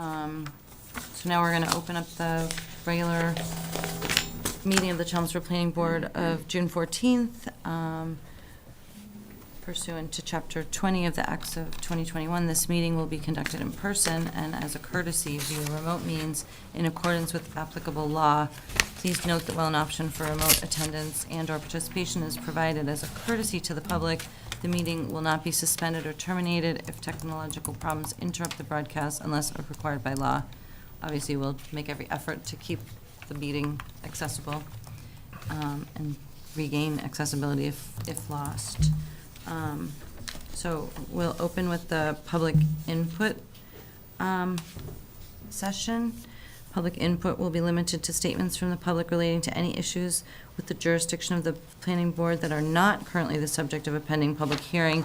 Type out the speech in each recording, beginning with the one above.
So now we're going to open up the regular meeting of the Chelmsford Planning Board of June 14th, pursuant to Chapter 20 of the Acts of 2021. This meeting will be conducted in person and as a courtesy via remote means in accordance with applicable law. Please note that while an option for remote attendance and/or participation is provided as a courtesy to the public, the meeting will not be suspended or terminated if technological problems interrupt the broadcast unless required by law. Obviously, we'll make every effort to keep the meeting accessible and regain accessibility if lost. So we'll open with the public input session. Public input will be limited to statements from the public relating to any issues with the jurisdiction of the planning board that are not currently the subject of a pending public hearing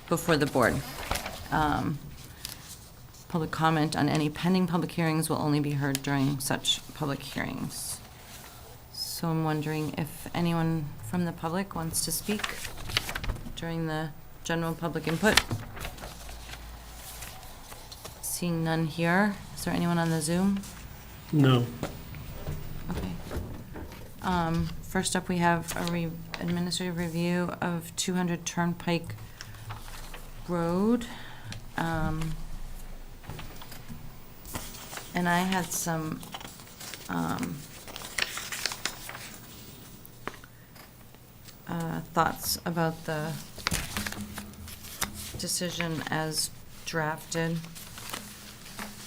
before the board. Public comment on any pending public hearings will only be heard during such public hearings. So I'm wondering if anyone from the public wants to speak during the general public input. Seeing none here. Is there anyone on the Zoom? No. Okay. First up, we have a administrative review of 200 Turnpike Road. And I had some thoughts about the decision as drafted,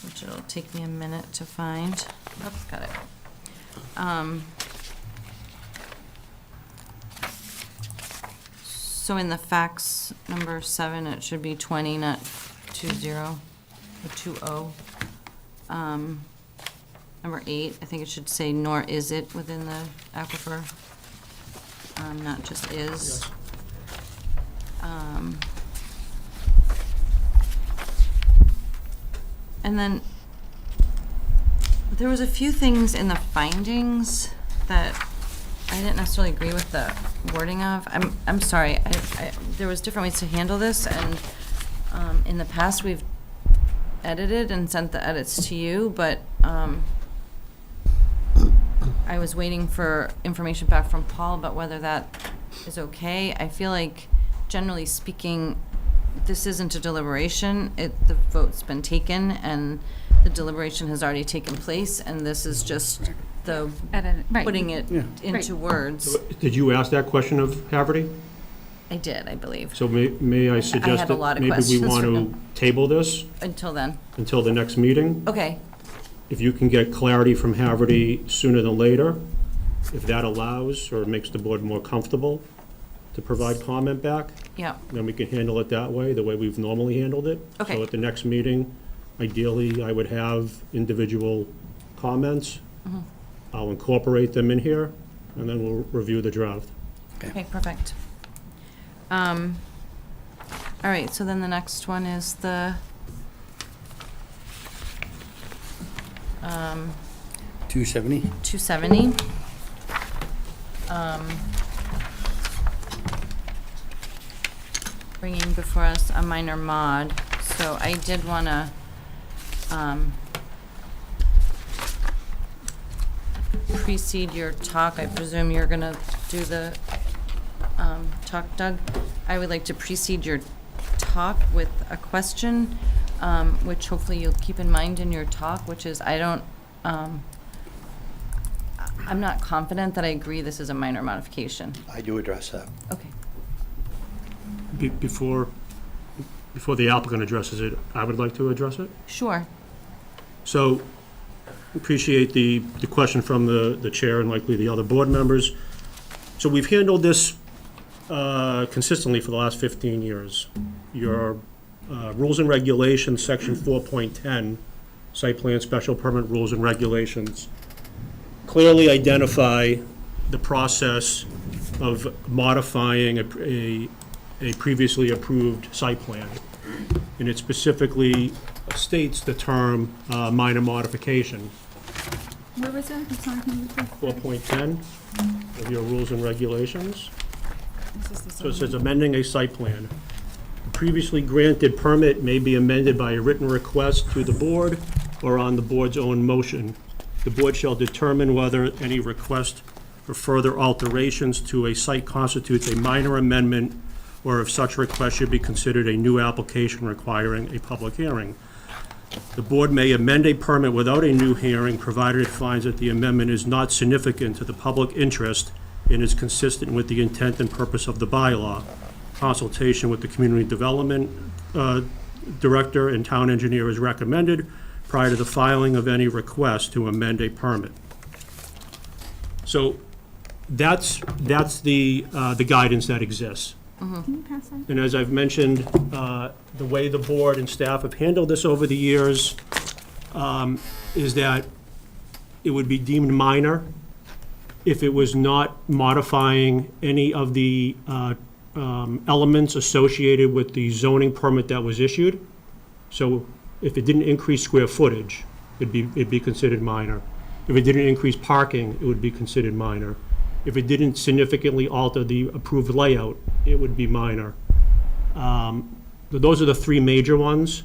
which it'll take me a minute to find. Oops, got it. So in the fax number 7, it should be 20, not 20 or 20. Number 8, I think it should say nor is it within the aquifer, not just is. Yes. And then there was a few things in the findings that I didn't necessarily agree with the wording of. I'm sorry. There was different ways to handle this, and in the past we've edited and sent the edits to you, but I was waiting for information back from Paul about whether that is okay. I feel like, generally speaking, this isn't a deliberation. The vote's been taken, and the deliberation has already taken place, and this is just the Right. putting it into words. Did you ask that question of Haverty? I did, I believe, So may I suggest had a lot that of maybe we questions want for to him. table this until then. until the next meeting? Okay, If you can get clarity from Haverty sooner than later, if that allows or makes the board more comfortable to provide comment back, yeah, then we can handle it that way, the way we've normally handled it. Okay. So at the next meeting, ideally, I would have individual comments. Mm-hmm. I'll incorporate them in here, and then we'll review the draft. okay, perfect. All right, so then the next one is the 270? 270. Bringing before us a minor mod, so I did want to precede your talk. I presume you're going to do the talk, Doug. I would like to precede your talk with a question, which hopefully you'll keep in mind in your talk, which is I'm not confident that I agree this is a minor modification. I do address that. Okay. Before the applicant addresses it, I would like to address it. Sure. So, appreciate the question from the chair and likely the other board members. So we've handled this consistently for the last 15 years. Your rules and regulations, section 4.10, site plan special permit rules and regulations, clearly identify the process of modifying a previously approved site plan. And it specifically states the term minor modification. Where was that? I'm sorry, can you repeat? 4.10 of your rules and regulations. This is the So it zoning. says amending a site plan. Previously granted permit may be amended by a written request to the board or on the board's own motion, the board shall determine whether any request for further alterations to a site constitutes a minor amendment, or if such request should be considered a new application requiring a public hearing. The board may amend a permit without a new hearing, provided it finds that the amendment is not significant to the public interest and is consistent with the intent and purpose of the bylaw. Consultation with the community development director and town engineer is recommended prior to the filing of any request to amend a permit. So that's the guidance that exists. Can you pass that? And as I've mentioned, the way the board and staff have handled this over the years is that it would be deemed minor if it was not modifying any of the elements associated with the zoning permit that was issued. So if it didn't increase square footage, it'd be considered minor. If it didn't increase parking, it would be considered minor. If it didn't significantly alter the approved layout, it would be minor. Those are the three major ones.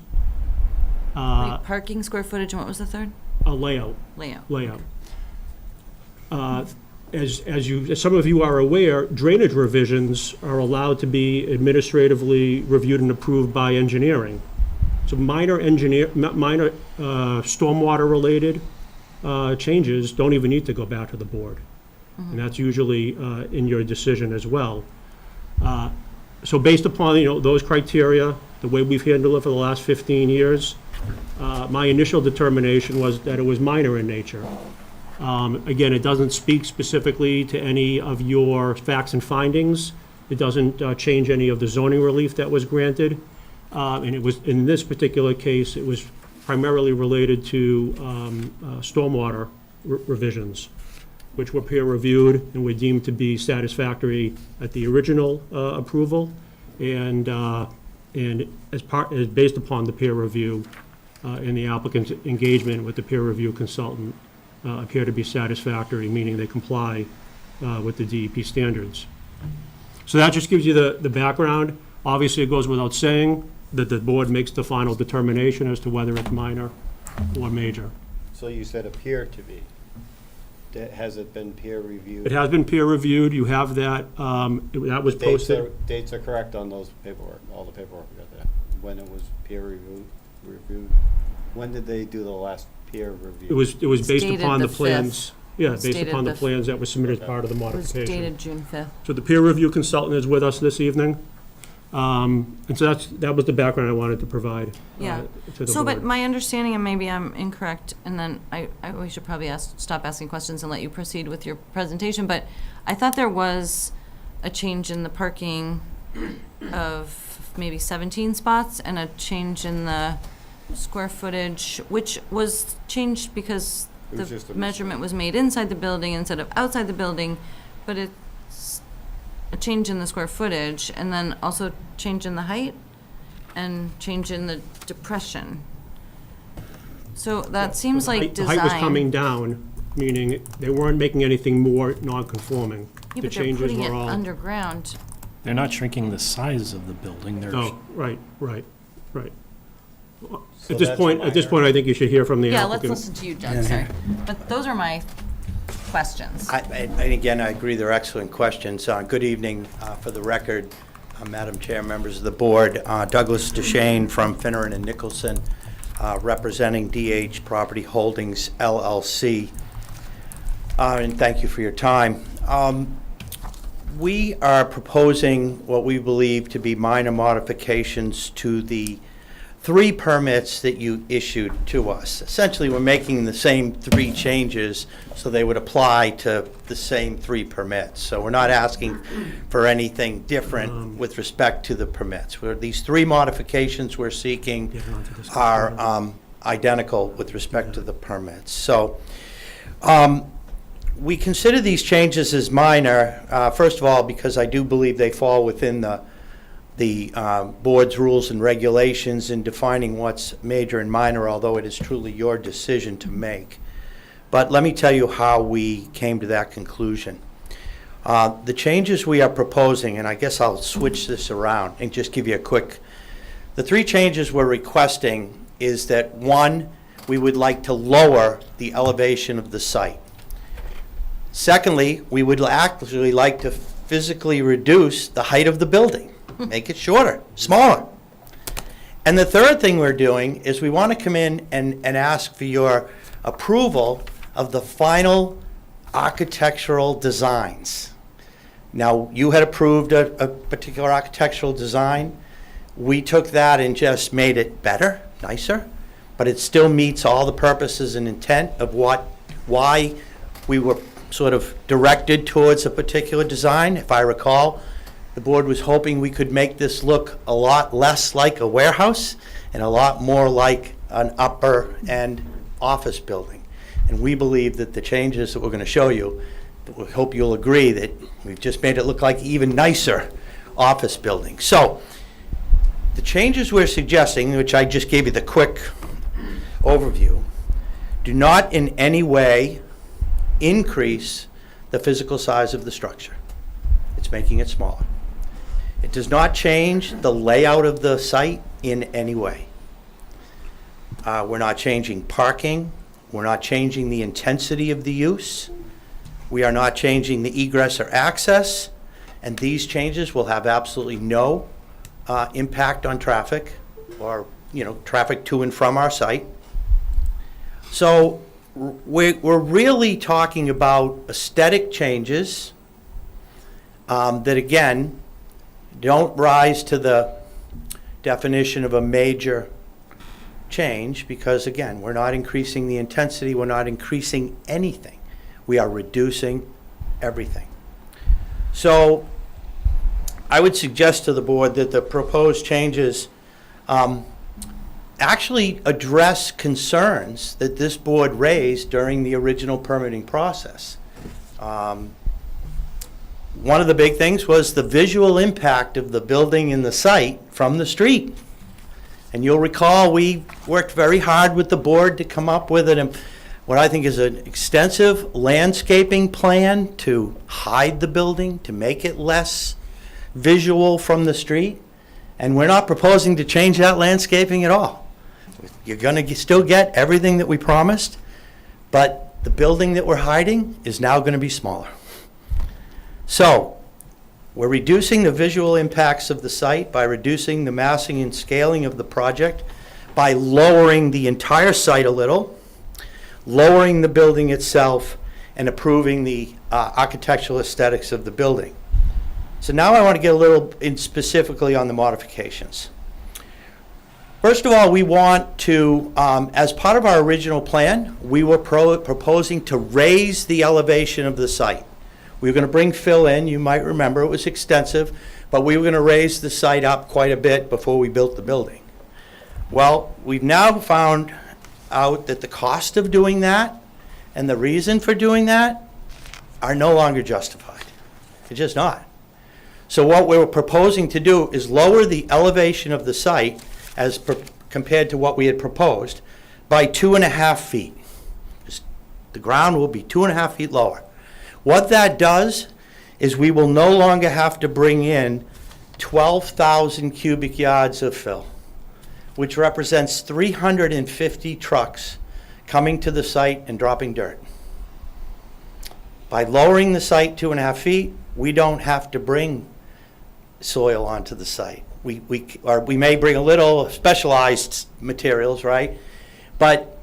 Wait, parking, square footage, and what was the third? A layout. Layout. As some of you are aware, drainage revisions are allowed to be administratively reviewed and approved by engineering. So minor stormwater-related changes don't even need to go back to the board. And that's usually in your decision as well. So based upon, those criteria, the way we've handled it for the last 15 years, my initial determination was that it was minor in nature. Again, it doesn't speak specifically to any of your facts and findings. It doesn't change any of the zoning relief that was granted. And it was, in this particular case, it was primarily related to stormwater revisions, which were peer-reviewed and were deemed to be satisfactory at the original approval, and as based upon the peer review and the applicant's engagement with the peer review consultant appear to be satisfactory, meaning they comply with the DEP standards. So that just gives you the background. Obviously, it goes without saying that the board makes the final determination as to whether it's minor or major. So you said appear to be. Has it been peer reviewed? It has been peer reviewed. You have that. That was posted. Dates are correct on those paperwork, all the paperwork we got there. When it was peer reviewed. When did they do the last peer review? It was based dated upon the the plans. Yeah, It's based dated upon the the plans that were submitted as part of the It was modification. dated June 5th. So the peer review consultant is with us this evening. And so that was the background I wanted to provide Yeah. to the So, but board. my understanding, and maybe I'm incorrect, and then we should probably stop asking questions and let you proceed with your presentation, but I thought there was a change in the parking of maybe 17 spots and a change in the square footage, which was changed because It was just the a measurement was made inside the building instead of outside the building, but it's a change in the square footage, and then also change in the height and change in the depression. So that seems like The design. height was coming down, meaning they weren't making anything more non-conforming. Yeah, The but they're changes putting it were all. underground. They're not shrinking the size of the building, they're, Oh, right. So At this that's point, I think you should hear from the Yeah, let's applicant. listen to you, Doug, sorry. But those are my questions. And again, I agree, they're excellent questions. Good evening, for the record, Madam Chair, members of the board. Douglas DeShane from Finneran and Nicholson, representing DH Property Holdings LLC. And thank you for your time. We are proposing what we believe to be minor modifications to the 3 permits that you issued to us. Essentially, we're making the same 3 changes, so they would apply to the same 3 permits. So we're not asking for anything different with respect to the permits. These 3 modifications we're seeking are identical with respect to the permits. So we consider these changes as minor, first of all, because I do believe they fall within the board's rules and regulations in defining what's major and minor, although it is truly your decision to make. But let me tell you how we came to that conclusion. The changes we are proposing, and I guess I'll switch this around and just give you a quick, the 3 changes we're requesting is that, 1, we would like to lower the elevation of the site. Secondly, we would actually like to physically reduce the height of the building, make it shorter, smaller. And the third thing we're doing is we want to come in and ask for your approval of the final architectural designs. Now, you had approved a particular architectural design. We took that and just made it better, nicer, but it still meets all the purposes and intent of why we were sort of directed towards a particular design. If I recall, the board was hoping we could make this look a lot less like a warehouse and a lot more like an upper-end office building. And we believe that the changes that we're going to show you, we hope you'll agree that we've just made it look like even nicer office building. So the changes we're suggesting, which I just gave you the quick overview, do not in any way increase the physical size of the structure. It's making it smaller. It does not change the layout of the site in any way. We're not changing parking. We're not changing the intensity of the use. We are not changing the egress or access. And these changes will have absolutely no impact on traffic or, traffic to and from our site. So we're really talking about aesthetic changes that, again, don't rise to the definition of a major change because, again, we're not increasing the intensity, we're not increasing anything. We are reducing everything. So I would suggest to the board that the proposed changes actually address concerns that this board raised during the original permitting process. One of the big things was the visual impact of the building and the site from the street. And you'll recall we worked very hard with the board to come up with what I think is an extensive landscaping plan to hide the building, to make it less visual from the street. And we're not proposing to change that landscaping at all. You're going to still get everything that we promised, but the building that we're hiding is now going to be smaller. So we're reducing the visual impacts of the site by reducing the massing and scaling of the project, by lowering the entire site a little, lowering the building itself, and improving the architectural aesthetics of the building. So now I want to get a little in specifically on the modifications. First of all, we want to, as part of our original plan, we were proposing to raise the elevation of the site. We were going to bring fill in. You might remember it was extensive, but we were going to raise the site up quite a bit before we built the building. Well, we've now found out that the cost of doing that and the reason for doing that are no longer justified. They're just not. So what we're proposing to do is lower the elevation of the site as compared to what we had proposed by 2.5 feet. The ground will be 2.5 feet lower. What that does is we will no longer have to bring in 12,000 cubic yards of fill, which represents 350 trucks coming to the site and dropping dirt. By lowering the site 2.5 feet, we don't have to bring soil onto the site. We may bring a little specialized materials, right? But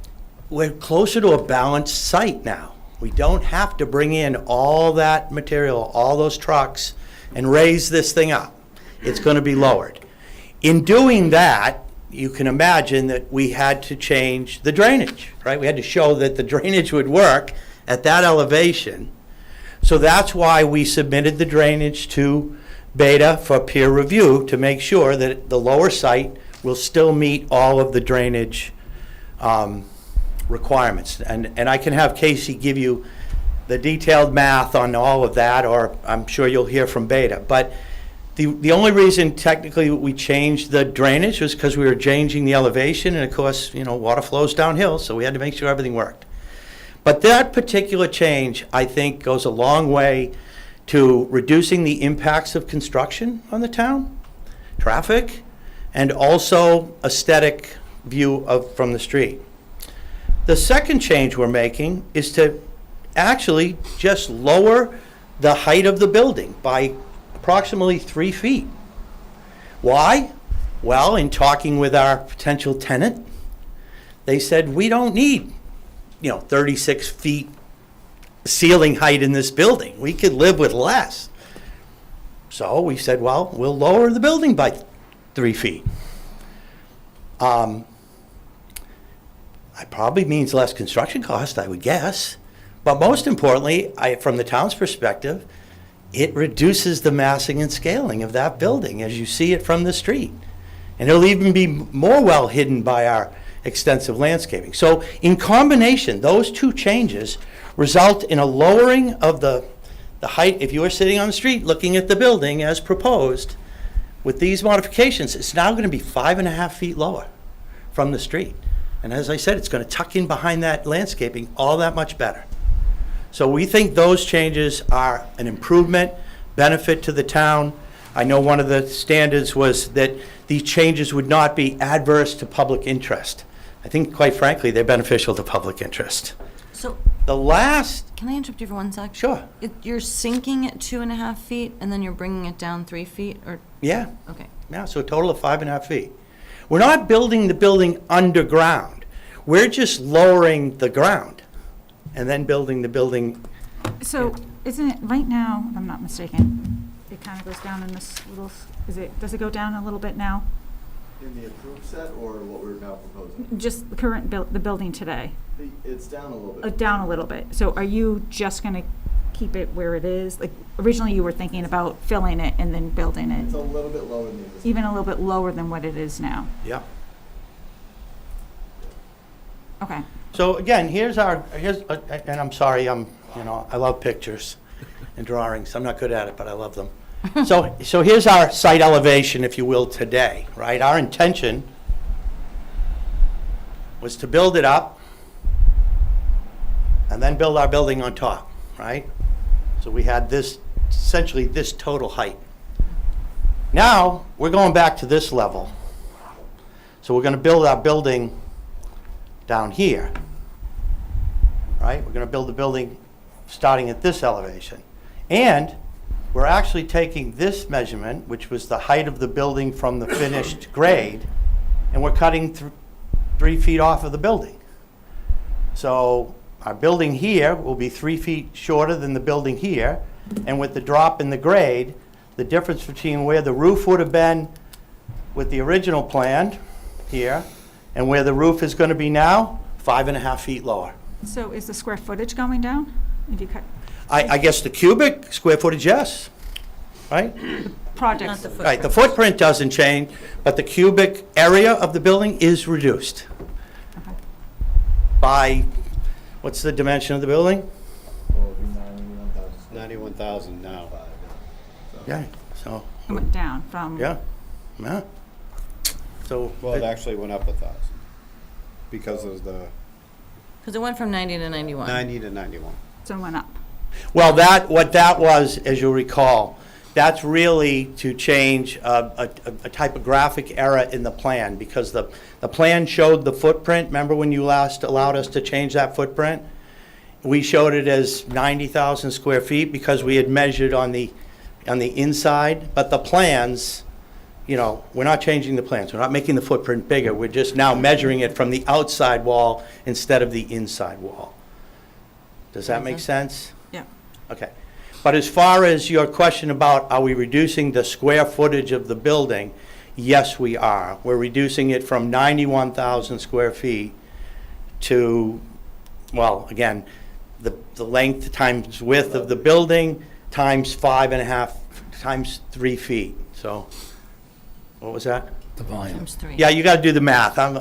we're closer to a balanced site now. We don't have to bring in all that material, all those trucks, and raise this thing up. It's going to be lowered. In doing that, you can imagine that we had to change the drainage, right? We had to show that the drainage would work at that elevation. So that's why we submitted the drainage to Beta for peer review to make sure that the lower site will still meet all of the drainage requirements. And I can have Casey give you the detailed math on all of that, or I'm sure you'll hear from Beta. But the only reason technically we changed the drainage was because we were changing the elevation, and of course, water flows downhill, so we had to make sure everything worked. But that particular change, I think, goes a long way to reducing the impacts of construction on the town, traffic, and also aesthetic view from the street. The second change we're making is to actually just lower the height of the building by approximately 3 feet. Why? Well, in talking with our potential tenant, they said, we don't need, 36 feet ceiling height in this building. We could live with less. So we said, well, we'll lower the building by 3 feet. It probably means less construction cost, I would guess. But most importantly, from the town's perspective, it reduces the massing and scaling of that building as you see it from the street. And it'll even be more well hidden by our extensive landscaping. So in combination, those two changes result in a lowering of the height. If you were sitting on the street looking at the building as proposed, with these modifications, it's now going to be 5.5 feet lower from the street. And as I said, it's going to tuck in behind that landscaping all that much better. So we think those changes are an improvement, benefit to the town. I know one of the standards was that these changes would not be adverse to public interest. I think, quite frankly, they're beneficial to public interest. So, The last, can I interrupt you for 1 sec? sure, You're sinking at 2.5 feet, and then you're bringing it down 3 feet, or, yeah, okay. so a total of 5.5 feet. We're not building the building underground. We're just lowering the ground and then building the building. So isn't it, right now, if I'm not mistaken, it kind of goes down in this little, does it go down a little bit now? In the approved set or what we're now proposing? Just the current the building today? It's down a little bit. Down a little bit. So are you just going to keep it where it is? Like, originally you were thinking about filling it and then building It's it, a little bit lower than the existing. even a little bit lower than what it is now? Yeah. Okay. So again, here's and I'm sorry, I love pictures and drawings. I'm not good at it, but I love them. So here's our site elevation, if you will, today, right? Our intention was to build it up and then build our building on top, right? So we had this, essentially this total height. Now, we're going back to this level. So we're going to build our building down here, right? We're going to build the building starting at this elevation. And we're actually taking this measurement, which was the height of the building from the finished grade, and we're cutting 3 feet off of the building. So our building here will be 3 feet shorter than the building here, and with the drop in the grade, the difference between where the roof would have been with the original plan here and where the roof is going to be now, 5.5 feet lower. So is the square footage going down? If you cut I guess the cubic square footage, yes, right? projects? Not the Right, the footprint doesn't change, but the cubic area of the building is reduced Okay. by, what's the dimension of the building? Well, it'll be 91,000. 91,000 now. Yeah, so, It went down from? yeah. So, Well, it actually went up 1,000 because of the Because it went from 90 to 91. 90 to 91. So it went up. well, what that was, as you'll recall, that's really to change a typographic error in the plan, because the plan showed the footprint. Remember when you last allowed us to change that footprint? We showed it as 90,000 square feet because we had measured on the inside, but the plans, we're not changing the plans. We're not making the footprint bigger. We're just now measuring it from the outside wall instead of the inside wall. Does that make sense? Yeah. Okay. But as far as your question about are we reducing the square footage of the building, yes, we are. We're reducing it from 91,000 square feet to, well, again, the length times width of the building times 5.5 times 3 feet. So, what was that? The volume. Times 3. Yeah, you got to do the math. I'm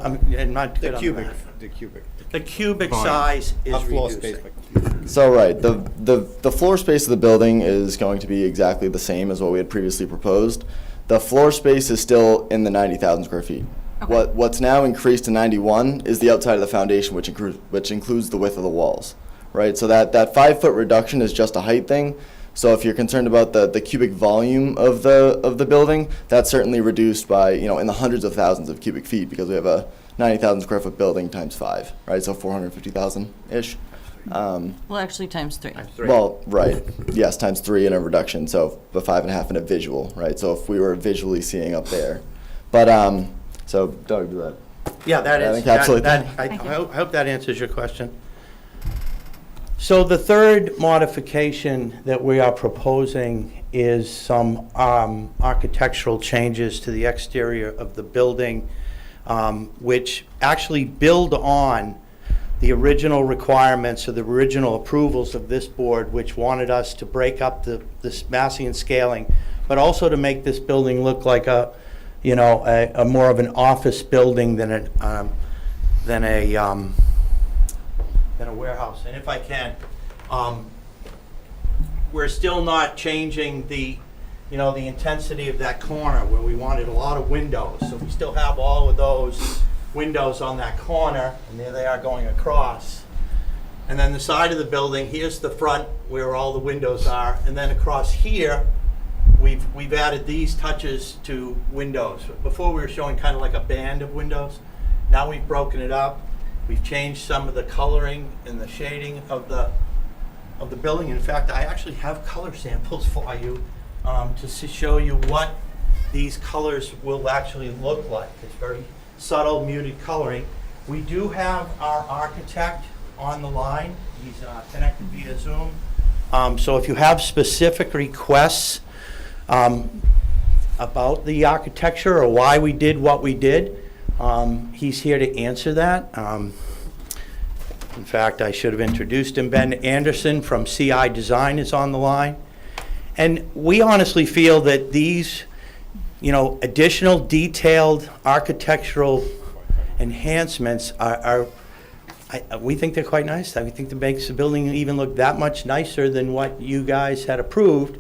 not good The on cubic, math. the cubic. The cubic Volume. size is Not floor space, reducing. but cubic. So, right, the floor space of the building is going to be exactly the same as what we had previously proposed. The floor space is still in the 90,000 square feet. Okay. What's now increased to 91 is the outside of the foundation, which includes the width of the walls, right? So that 5 foot reduction is just a height thing. So if you're concerned about the cubic volume of the building, that's certainly reduced by, in the hundreds of thousands of cubic feet, because we have a 90,000 square foot building times 5, right? So 450,000-ish. Well, actually, times 3. Well, right. Yes, times 3 in a reduction, so the 5.5 in a visual, right? So if we were visually seeing up there. But, so Doug, do that. Yeah, that is, encapsulate that, I Thank you. hope that answers your question. So the third modification that we are proposing is some architectural changes to the exterior of the building, which actually build on the original requirements or the original approvals of this board, which wanted us to break up this massing and scaling, but also to make this building look like a more of an office building than a warehouse. And if I can, we're still not changing the intensity of that corner where we wanted a lot of windows. So we still have all of those windows on that corner, and there they are going across. And then the side of the building, here's the front where all the windows are, and then across here, we've added these touches to windows. Before we were showing kind of like a band of windows. Now we've broken it up. We've changed some of the coloring and the shading of the building. In fact, I actually have color samples for you to show you what these colors will actually look like. It's very subtle, muted coloring. We do have our architect on the line. He's connected via Zoom. So if you have specific requests about the architecture or why we did what we did, he's here to answer that. In fact, I should have introduced him. Ben Anderson from CI Design is on the line. And we honestly feel that these, additional detailed architectural enhancements we think they're quite nice. We think that makes the building even look that much nicer than what you guys had approved.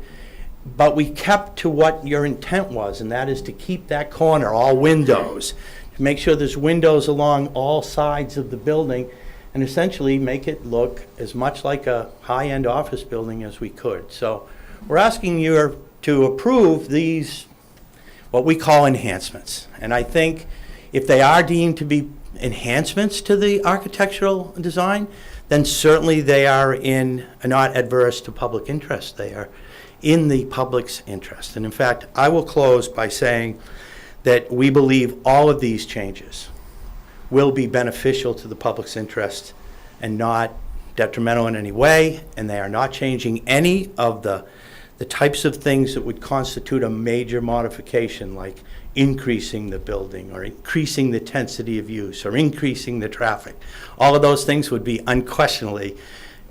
But we kept to what your intent was, and that is to keep that corner all windows, to make sure there's windows along all sides of the building, and essentially make it look as much like a high-end office building as we could. So we're asking you to approve these, what we call enhancements. And I think if they are deemed to be enhancements to the architectural design, then certainly they are not adverse to public interest. They are in the public's interest. And in fact, I will close by saying that we believe all of these changes will be beneficial to the public's interest and not detrimental in any way, and they are not changing any of the types of things that would constitute a major modification, like increasing the building or increasing the intensity of use or increasing the traffic. All of those things would be unquestionably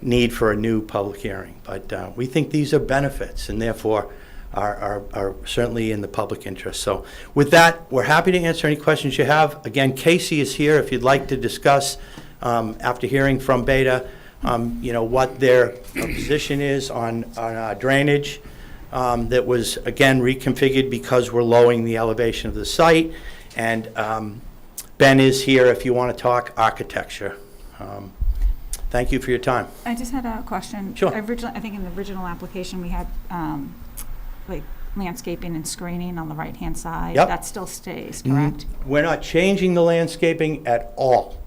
need for a new public hearing. But we think these are benefits and therefore are certainly in the public interest. So with that, we're happy to answer any questions you have. Again, Casey is here if you'd like to discuss, after hearing from Beta, what their position is on drainage that was, again, reconfigured because we're lowering the elevation of the site. And Ben is here if you want to talk architecture. Thank you for your time. I just had a question. Sure. I think in the original application, we had like landscaping and screening on the right-hand side. Yep. That still stays, correct? We're not changing the landscaping at all.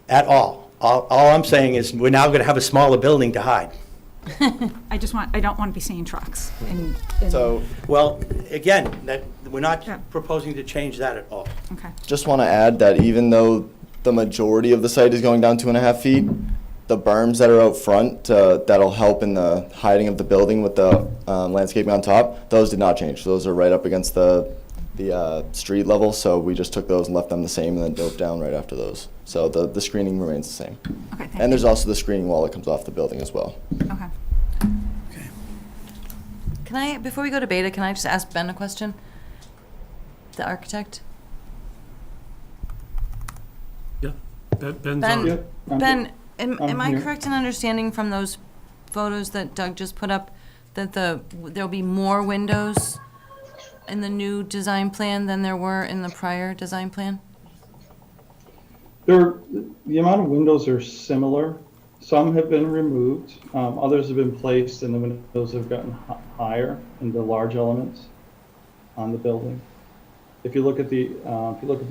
At all. All I'm saying is we're now going to have a smaller building to hide. I don't want to be seeing trucks. So Well, again, we're not Yeah. proposing to change that at all. Okay. just want to add that even though the majority of the site is going down 2.5 feet, the berms that are out front that'll help in the hiding of the building with the landscaping on top, those did not change. Those are right up against the street level, so we just took those and left them the same and then built down right after those. So the screening remains the same. Okay, thank And there's you. also the screening wall that comes off the building as well. Okay. Can I, before we go to Beta, can I just ask Ben a question? The architect? Yeah, Ben's Ben, on. Ben, am I here. correct in understanding from those photos that Doug just put up that there'll be more windows in the new design plan than there were in the prior design plan? The amount of windows are similar, Some have been removed, others have been placed, and the windows have gotten higher in the large elements on the building. If you look at the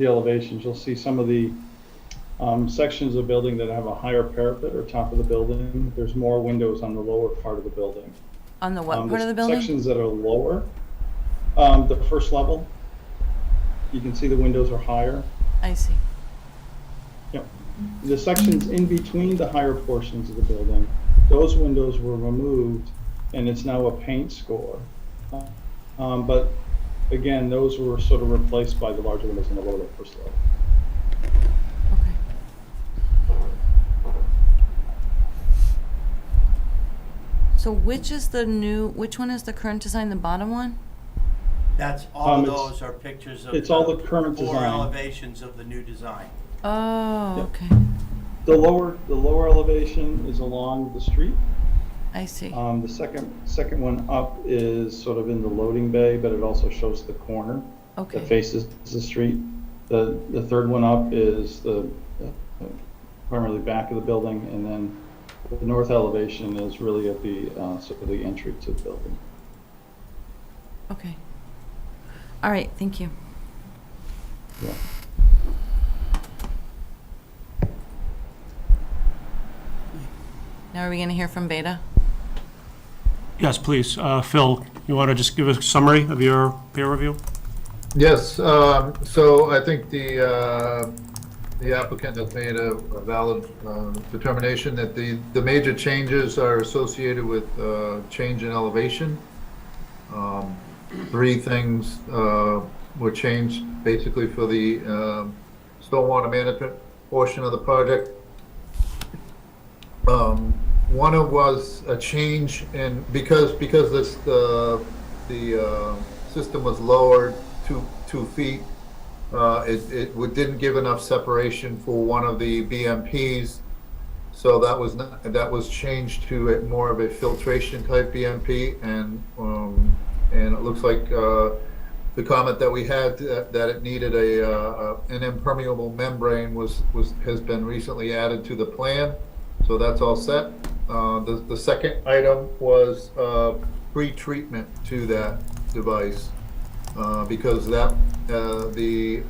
elevations, you'll see some of the sections of the building that have a higher parapet or top of the building. There's more windows on the lower part of the building. On the what part of the building? Sections that are lower, the first level, you can see the windows are higher. I see. Yep. The sections in between the higher portions of the building, those windows were removed, and it's now a paint score. But again, those were sort of replaced by the larger windows in the lower first level. Okay. So which one is the current design, the bottom one? That's, all of It's- those are pictures of it's all the current four design. elevations of the new design. Oh, Yep. okay. The lower elevation is along the street. I see. The second one up is sort of in the loading bay, but it also shows the corner that Okay. faces the street. The third one up is the primarily back of the building, and then the north elevation is really at the sort of the entry to the building. Okay. All right, thank you. Yeah. Now are we going to hear from Beta? Yes, please. Phil, you want to just give a summary of your peer review? Yes, so I think the applicant has made a valid determination that the major changes are associated with change in elevation. Three things were changed basically for the stormwater management portion of the project. One was a change in, because the system was lowered 2 feet, it didn't give enough separation for one of the BMPs, so that was changed to more of a filtration type BMP, and it looks like the comment that we had that it needed an impermeable membrane has been recently added to the plan, so that's all set. The second item was pre-treatment to that device, because the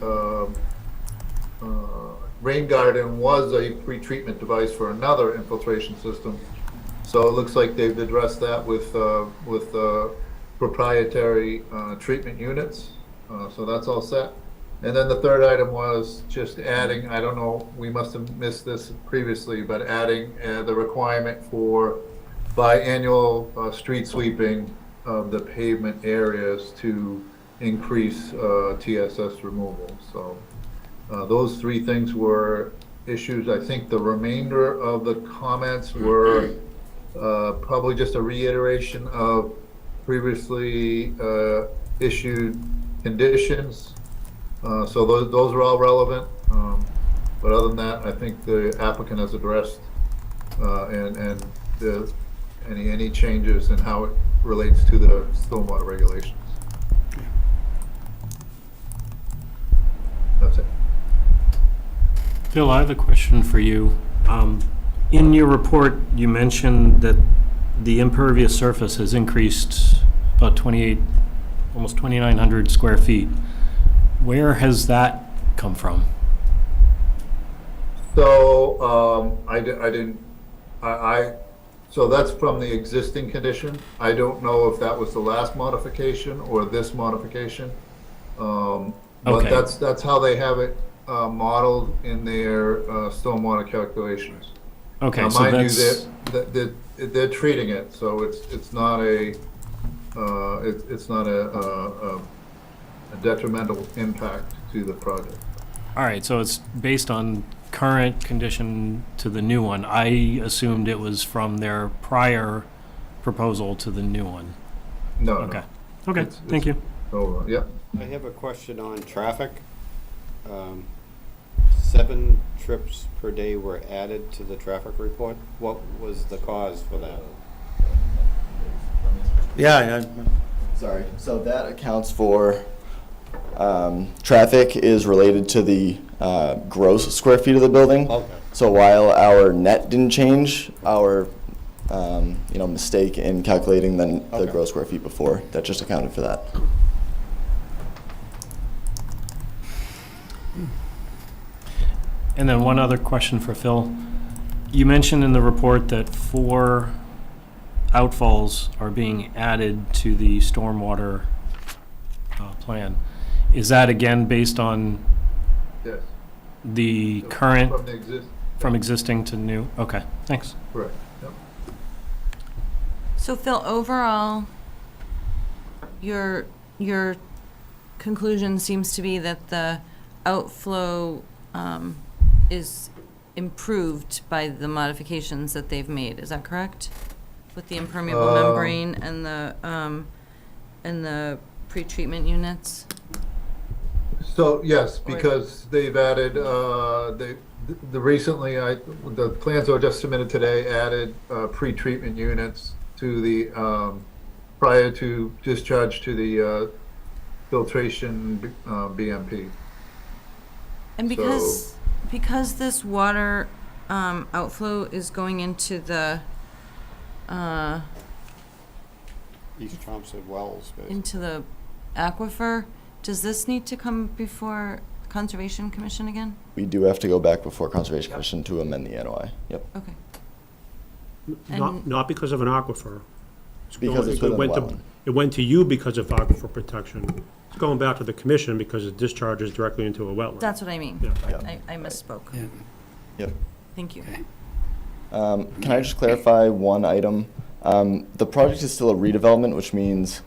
rain garden was a pre-treatment device for another infiltration system. So it looks like they've addressed that with proprietary treatment units. So that's all set. And then the third item was just adding, I don't know, we must have missed this previously, but adding the requirement for biannual street sweeping of the pavement areas to increase TSS removal. So those three things were issues. I think the remainder of the comments were probably just a reiteration of previously issued conditions. So those are all relevant, but other than that, I think the applicant has addressed any changes in how it relates to the stormwater regulations. That's it. Phil, I have a question for you. In your report, you mentioned that the impervious surface has increased about 28, almost 2,900 square feet. Where has that come from? So so that's from the existing condition. I don't know if that was the last modification or this modification. But Okay. that's how they have it modeled in their stormwater calculations. Okay, Now, so mind you, that's, they're treating it, so it's not a detrimental impact to the project. all right, so it's based on current condition to the new one. I assumed it was from their prior proposal to the new one. No, Okay, no. okay, thank you. So, yeah. I have a question on traffic. 7 trips per day were added to the traffic report. What was the cause for that? Yeah, Sorry, so that accounts for, traffic is related to the gross square feet of the building. Okay. So while our net didn't change, our mistake in calculating the Okay. gross square feet before, that just accounted for that. And then one other question for Phil. You mentioned in the report that 4 outfalls are being added to the stormwater plan. Is that again based on Yes. the current, From the exist, from existing to new? Okay, thanks. correct. Yep. So Phil, overall, your conclusion seems to be that the outflow is improved by the modifications that they've made. Is that correct? With the impermeable membrane and the pretreatment units? So, yes, because they've added, the recently, the plans that were just submitted today added pre-treatment units to the, prior to discharge to the filtration BMP. And because this water outflow is going into the East Chelmsford wells, basically. into the aquifer, does this need to come before Conservation Commission again? We do have to go back before Conservation Commission to amend the NOI. Yep. Okay. Not because of an aquifer. Because it's within wetland. It went to you because of aquifer protection. It's going back to the commission because it discharges directly into a wetland. That's what I mean. Yeah. I misspoke. Yep. Thank you. Can I just clarify one item? The project is still a redevelopment, which means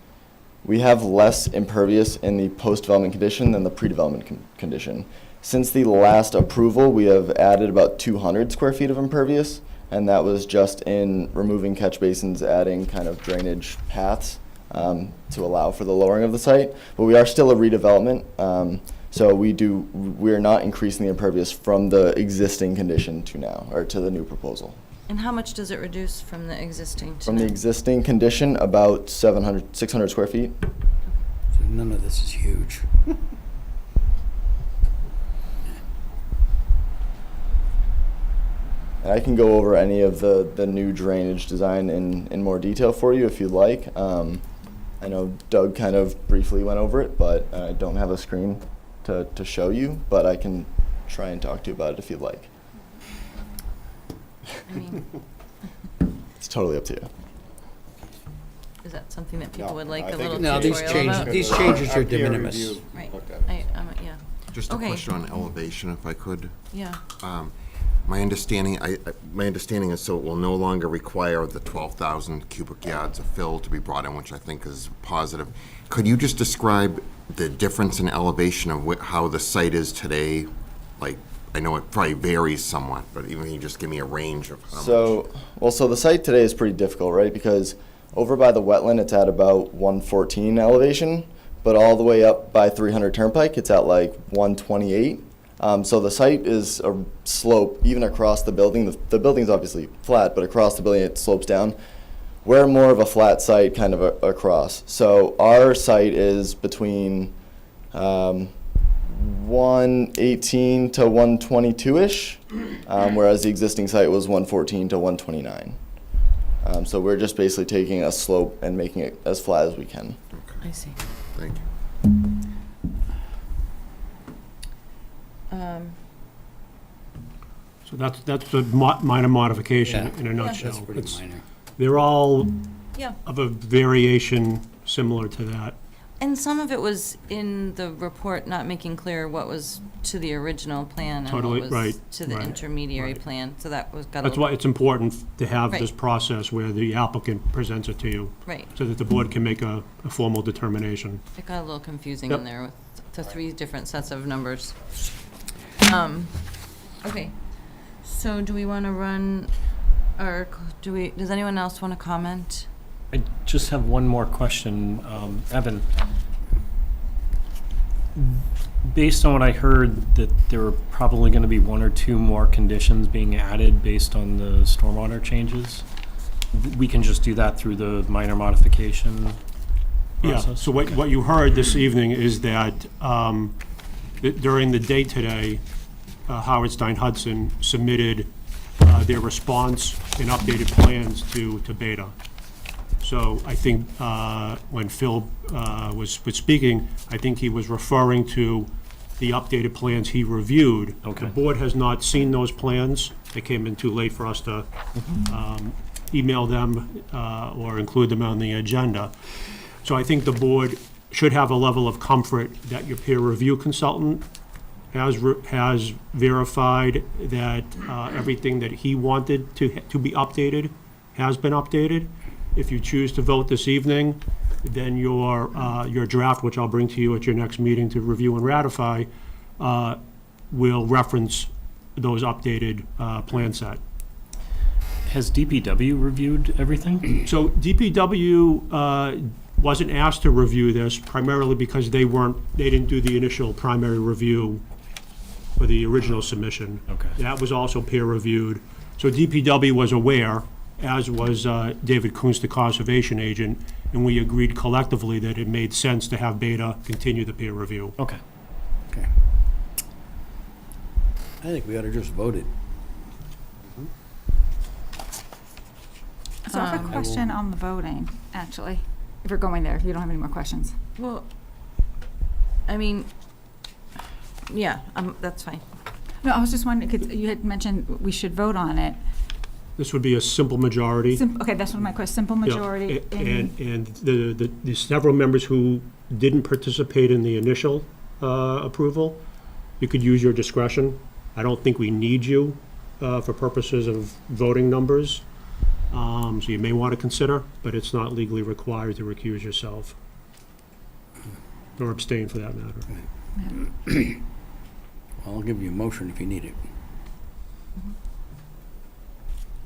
we have less impervious in the post-development condition than the pre-development condition. Since the last approval, we have added about 200 square feet of impervious, and that was just in removing catch basins, adding kind of drainage paths to allow for the lowering of the site. But we are still a redevelopment, so we are not increasing the impervious from the existing condition to now, or to the new proposal. And how much does it reduce from the existing to From the now? existing condition, about 600 square feet. So none of this is huge. And I can go over any of the new drainage design in more detail for you if you'd like. I know Doug kind of briefly went over it, but I don't have a screen to show you, but I can try and talk to you about it if you'd like. I mean, It's totally up to you. is that something that people No, would like I a think little No, these tutorial about? these changes are Our de peer minimis. review Right. looked at it. Yeah, Just a Okay. question on elevation, if I could. yeah. My understanding, my understanding is so it will no longer require the 12,000 cubic yards of fill to be brought in, which I think is positive. Could you just describe the difference in elevation of how the site is today? Like, I know it probably varies somewhat, but even if you just give me a range of how much. So the site today is pretty difficult, right? Because over by the wetland, it's at about 114 elevation, but all the way up by 300 Turnpike, it's at like 128. So the site is a slope even across the building. The building's obviously flat, but across the building it slopes down. We're more of a flat site kind of across. So our site is between 118 to 122-ish, whereas the existing site was 114 to 129. So we're just basically taking a slope and making it as flat as we can. I see. Thank you. So that's a minor modification Yeah. in a nutshell. That's pretty It's- minor. They're all Yeah. of a variation similar to that. And some of it was in the report not making clear what was to the original plan and Totally, what right, was to the right, intermediary right. plan, so that was got a That's little, why it's important to have this Right. process where the applicant presents it to you, right. so that the board can make a formal determination. It got a little confusing Yep. in there with the 3 different sets of numbers. Okay, so do we want to run, or does anyone else want to comment? I just have one more question, Evan. Based on what I heard, that there are probably going to be 1 or 2 more conditions being added based on the stormwater changes. We can just do that through the minor modification Yeah, process? so what you heard this evening is that during the day today, Howard Stein Hudson submitted their response and updated plans to Beta. So I think when Phil was speaking, I think he was referring to the updated plans he reviewed. Okay. The board has not seen those plans. They came in too late for us to email them or include them on the agenda. So I think the board should have a level of comfort that your peer review consultant has verified that everything that he wanted to be updated has been updated. If you choose to vote this evening, then your draft, which I'll bring to you at your next meeting to review and ratify, will reference those updated plan set. Has DPW reviewed everything? So DPW wasn't asked to review this primarily because they didn't do the initial primary review for the original submission. Okay. That was also peer reviewed. So DPW was aware, as was David Kuntz, the conservation agent, and we agreed collectively that it made sense to have Beta continue the peer review. Okay. Okay. I think we ought to just vote it. So I have a question on the voting, actually. If you're going there, if you don't have any more questions. Well, I mean, yeah, that's fine. No, I was just wondering, because you had mentioned we should vote on it. This would be a simple majority. Okay, that's one of my questions, simple Yeah, majority. And the several members who didn't participate in the initial approval, you could use your discretion. I don't think we need you for purposes of voting numbers. So you may want to consider, but it's not legally required to recuse yourself. Or abstain for that matter. I'll give you a motion if you need it.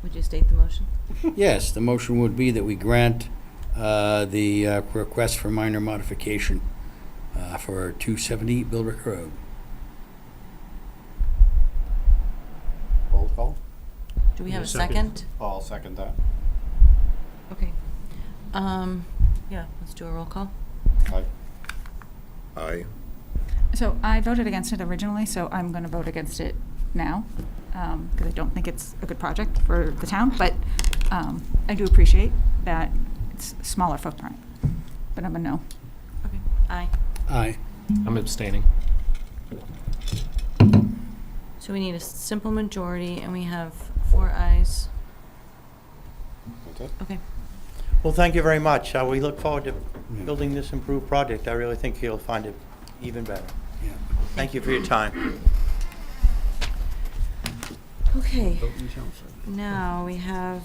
Would you state the motion? Yes, the motion would be that we grant the request for minor modification for 270 Billrick Road. Roll call? Do we have a Second. second? I'll second that. Okay. Yeah, let's do a roll call. Aye. Aye. So I voted against it originally, so I'm going to vote against it now, because I don't think it's a good project for the town, but I do appreciate that it's a smaller footprint, but I'm a no. Okay. Aye. Aye. I'm abstaining. So we need a simple majority, and we have 4 ayes. That's it? Okay. Well, thank you very much. We look forward to building this improved project. I really think you'll find it even better. Yeah. Thank you for your time. Okay. Now we have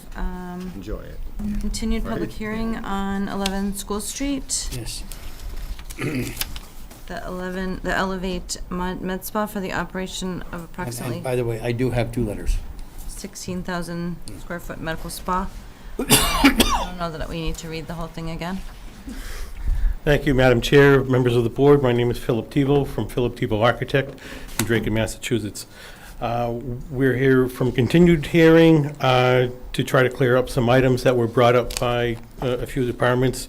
Enjoy it. continued public hearing on 11 School Street. Yes. The Elevate Med Spa for the operation of approximately And by the way, I do have 2 letters. 16,000 square foot medical spa. I don't know that we need to read the whole thing again. Thank you, Madam Chair, members of the board. My name is Philip Tebow from Philip Tebow Architect in Drayton, Massachusetts. We're here from continued hearing to try to clear up some items that were brought up by a few departments.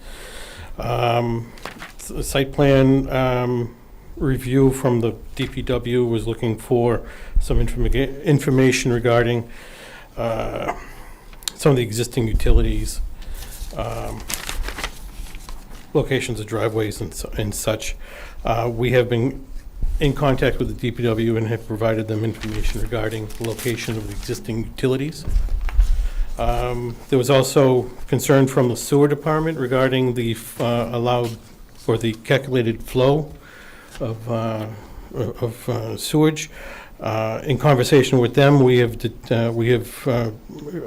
Site plan review from the DPW was looking for some information regarding some of the existing utilities, locations of driveways and such. We have been in contact with the DPW and have provided them information regarding the location of the existing utilities. There was also concern from the sewer department regarding the allowed or the calculated flow of sewage. In conversation with them, we have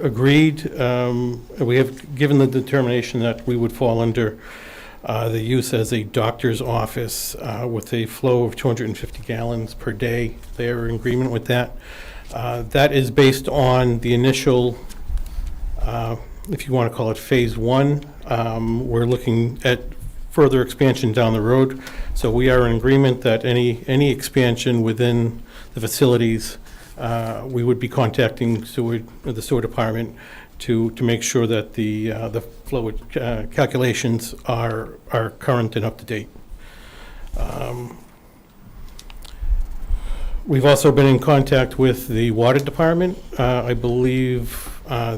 agreed, we have given the determination that we would fall under the use as a doctor's office with a flow of 250 gallons per day. They are in agreement with that. That is based on the initial, if you want to call it phase 1. We're looking at further expansion down the road. So we are in agreement that any expansion within the facilities, we would be contacting the sewer department to make sure that the flow calculations are current and up to date. We've also been in contact with the water department. I believe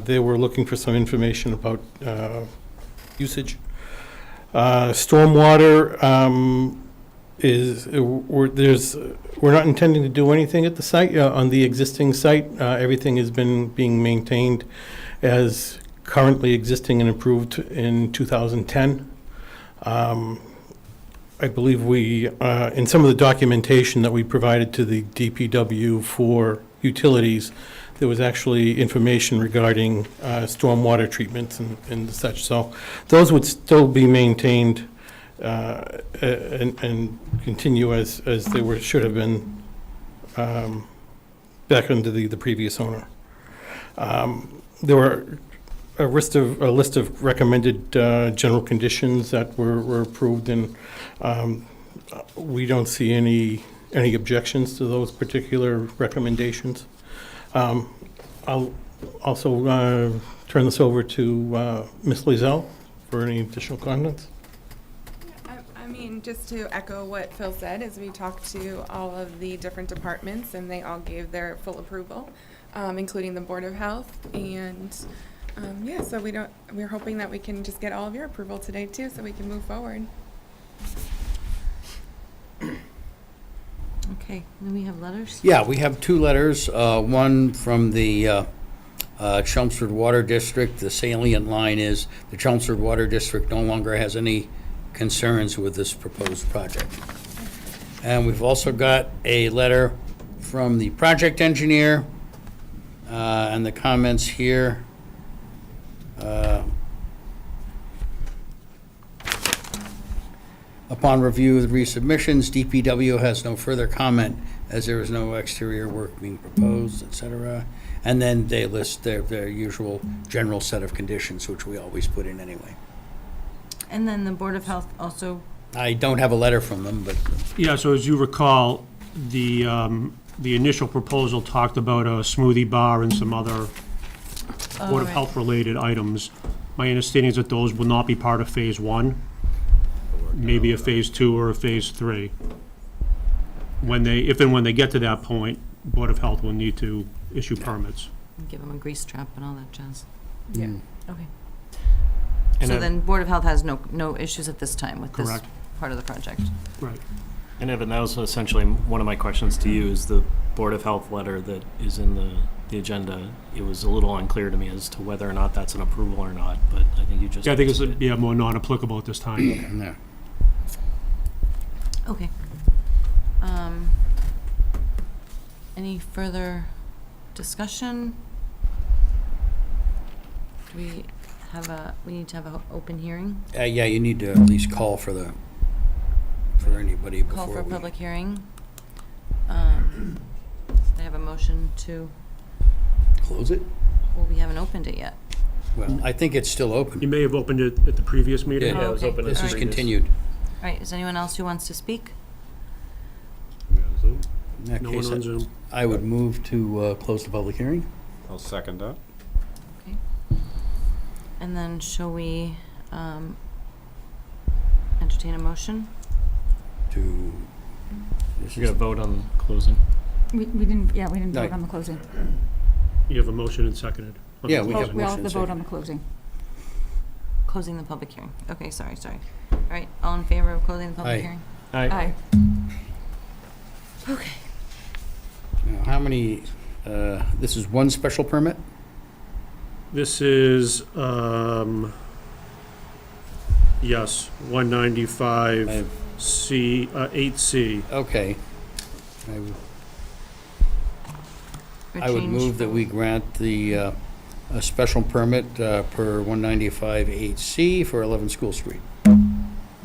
they were looking for some information about usage. Stormwater we're not intending to do anything at the site, on the existing site. Everything has been being maintained as currently existing and approved in 2010. I believe we, in some of the documentation that we provided to the DPW for utilities, there was actually information regarding stormwater treatments and such. So those would still be maintained and continue as they were, should have been back under the previous owner. There were a list of recommended general conditions that were approved, and we don't see any objections to those particular recommendations. I'll also turn this over to Ms. Loisel for any additional comments. I mean, just to echo what Phil said, is we talked to all of the different departments and they all gave their full approval, including the Board of Health. And yeah, so we're hoping that we can just get all of your approval today too, so we can move forward. Okay, then we have letters? Yeah, we have two letters, one from the Chelmsford Water District. The salient line is the Chelmsford Water District no longer has any concerns with this proposed project. And we've also got a letter from the project engineer, and the comments here. Upon review of the resubmissions, DPW has no further comment as there is no exterior work being proposed, etc. And then they list their usual general set of conditions, which we always put in anyway. And then the Board of Health also, I don't have a letter from them, but Yeah, so as you recall, the initial proposal talked about a smoothie bar and some other Board of right. Health-related items. My understanding is that those will not be part of Phase 1, maybe a Phase 2 or a Phase 3. If and when they get to that point, Board of Health will need to issue permits. give them a grease trap and all that jazz. Yeah. Okay. And So I've- then Board of Health has no issues at this time with this Correct. part of the project? Right. And Evan, that was essentially one of my questions to you, is the Board of Health letter that is in the agenda. It was a little unclear to me as to whether or not that's an approval or not, but I think you just. Yeah, I think it's, answered it. more non-applicable at this time. no. Okay. Any further discussion? Do we need to have an open hearing? Yeah, you need to at least call for anybody before Call for a we- public hearing. I have a motion to, Close it? well, we haven't opened it yet. Well, I think it's still You open. may have opened it at the previous meeting. Yeah, it was okay. open. This is Alright. continued. All right, is there anyone else who wants to speak? In that No case, one on Zoom. I would move to close the public hearing. I'll second that. Okay. And then shall we entertain a motion? To. This You're is- gonna vote on closing? We didn't vote Right. on the closing. You have a motion and seconded. on the Yeah, we Oh, have we all have motion to vote on second. the closing. Closing the public hearing. Okay, sorry. All right, all in favor of closing the public Aye. hearing? Aye. Okay. Now, how many, this is one special permit? This is, yes, 195 C, 8C. Okay. For I would change move that from- we grant the a special permit per 195-8C for 11 School Street.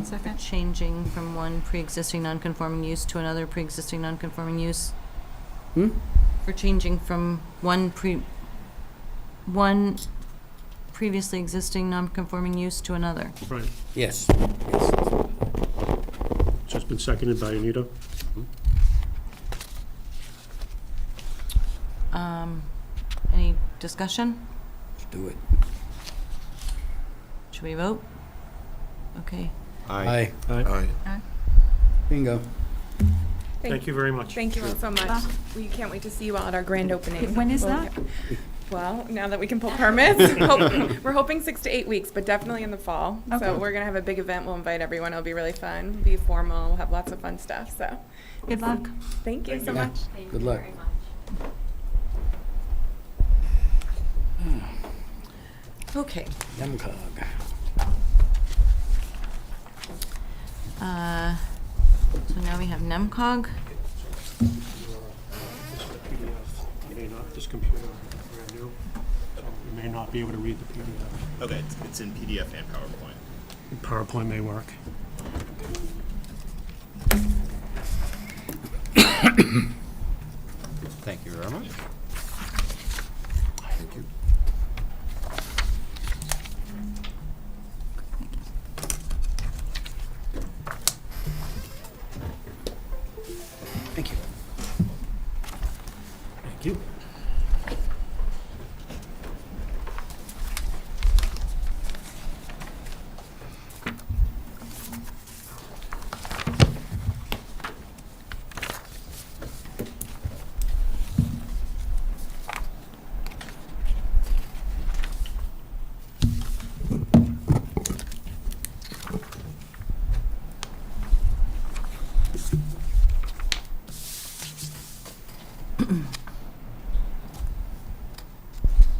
Second? Changing from one pre-existing non-conforming use to another pre-existing non-conforming use? Hmm? For changing from one previously existing non-conforming use to another? Right. Yes. Just been seconded by Anita. Any discussion? Let's do it. Should we vote? Okay. Aye. Aye. Bingo. Thank you very much. Thank you all so much. We can't wait to see you all at our grand opening. When is that? Well, now that we can pull permits, we're hoping 6 to 8 weeks, but definitely in the fall. Okay. So we're gonna have a big event. We'll invite everyone. It'll be really fun. Be formal. We'll have lots of fun stuff. So, Good luck. thank you so much. Good luck. Okay. NEMCOG. So now we have NEMCOG. This computer brand new, so you may not be able to read the PDF. Okay, it's in PDF and PowerPoint. PowerPoint may work. Thank you very much. Thank you. Thank you. Thank you.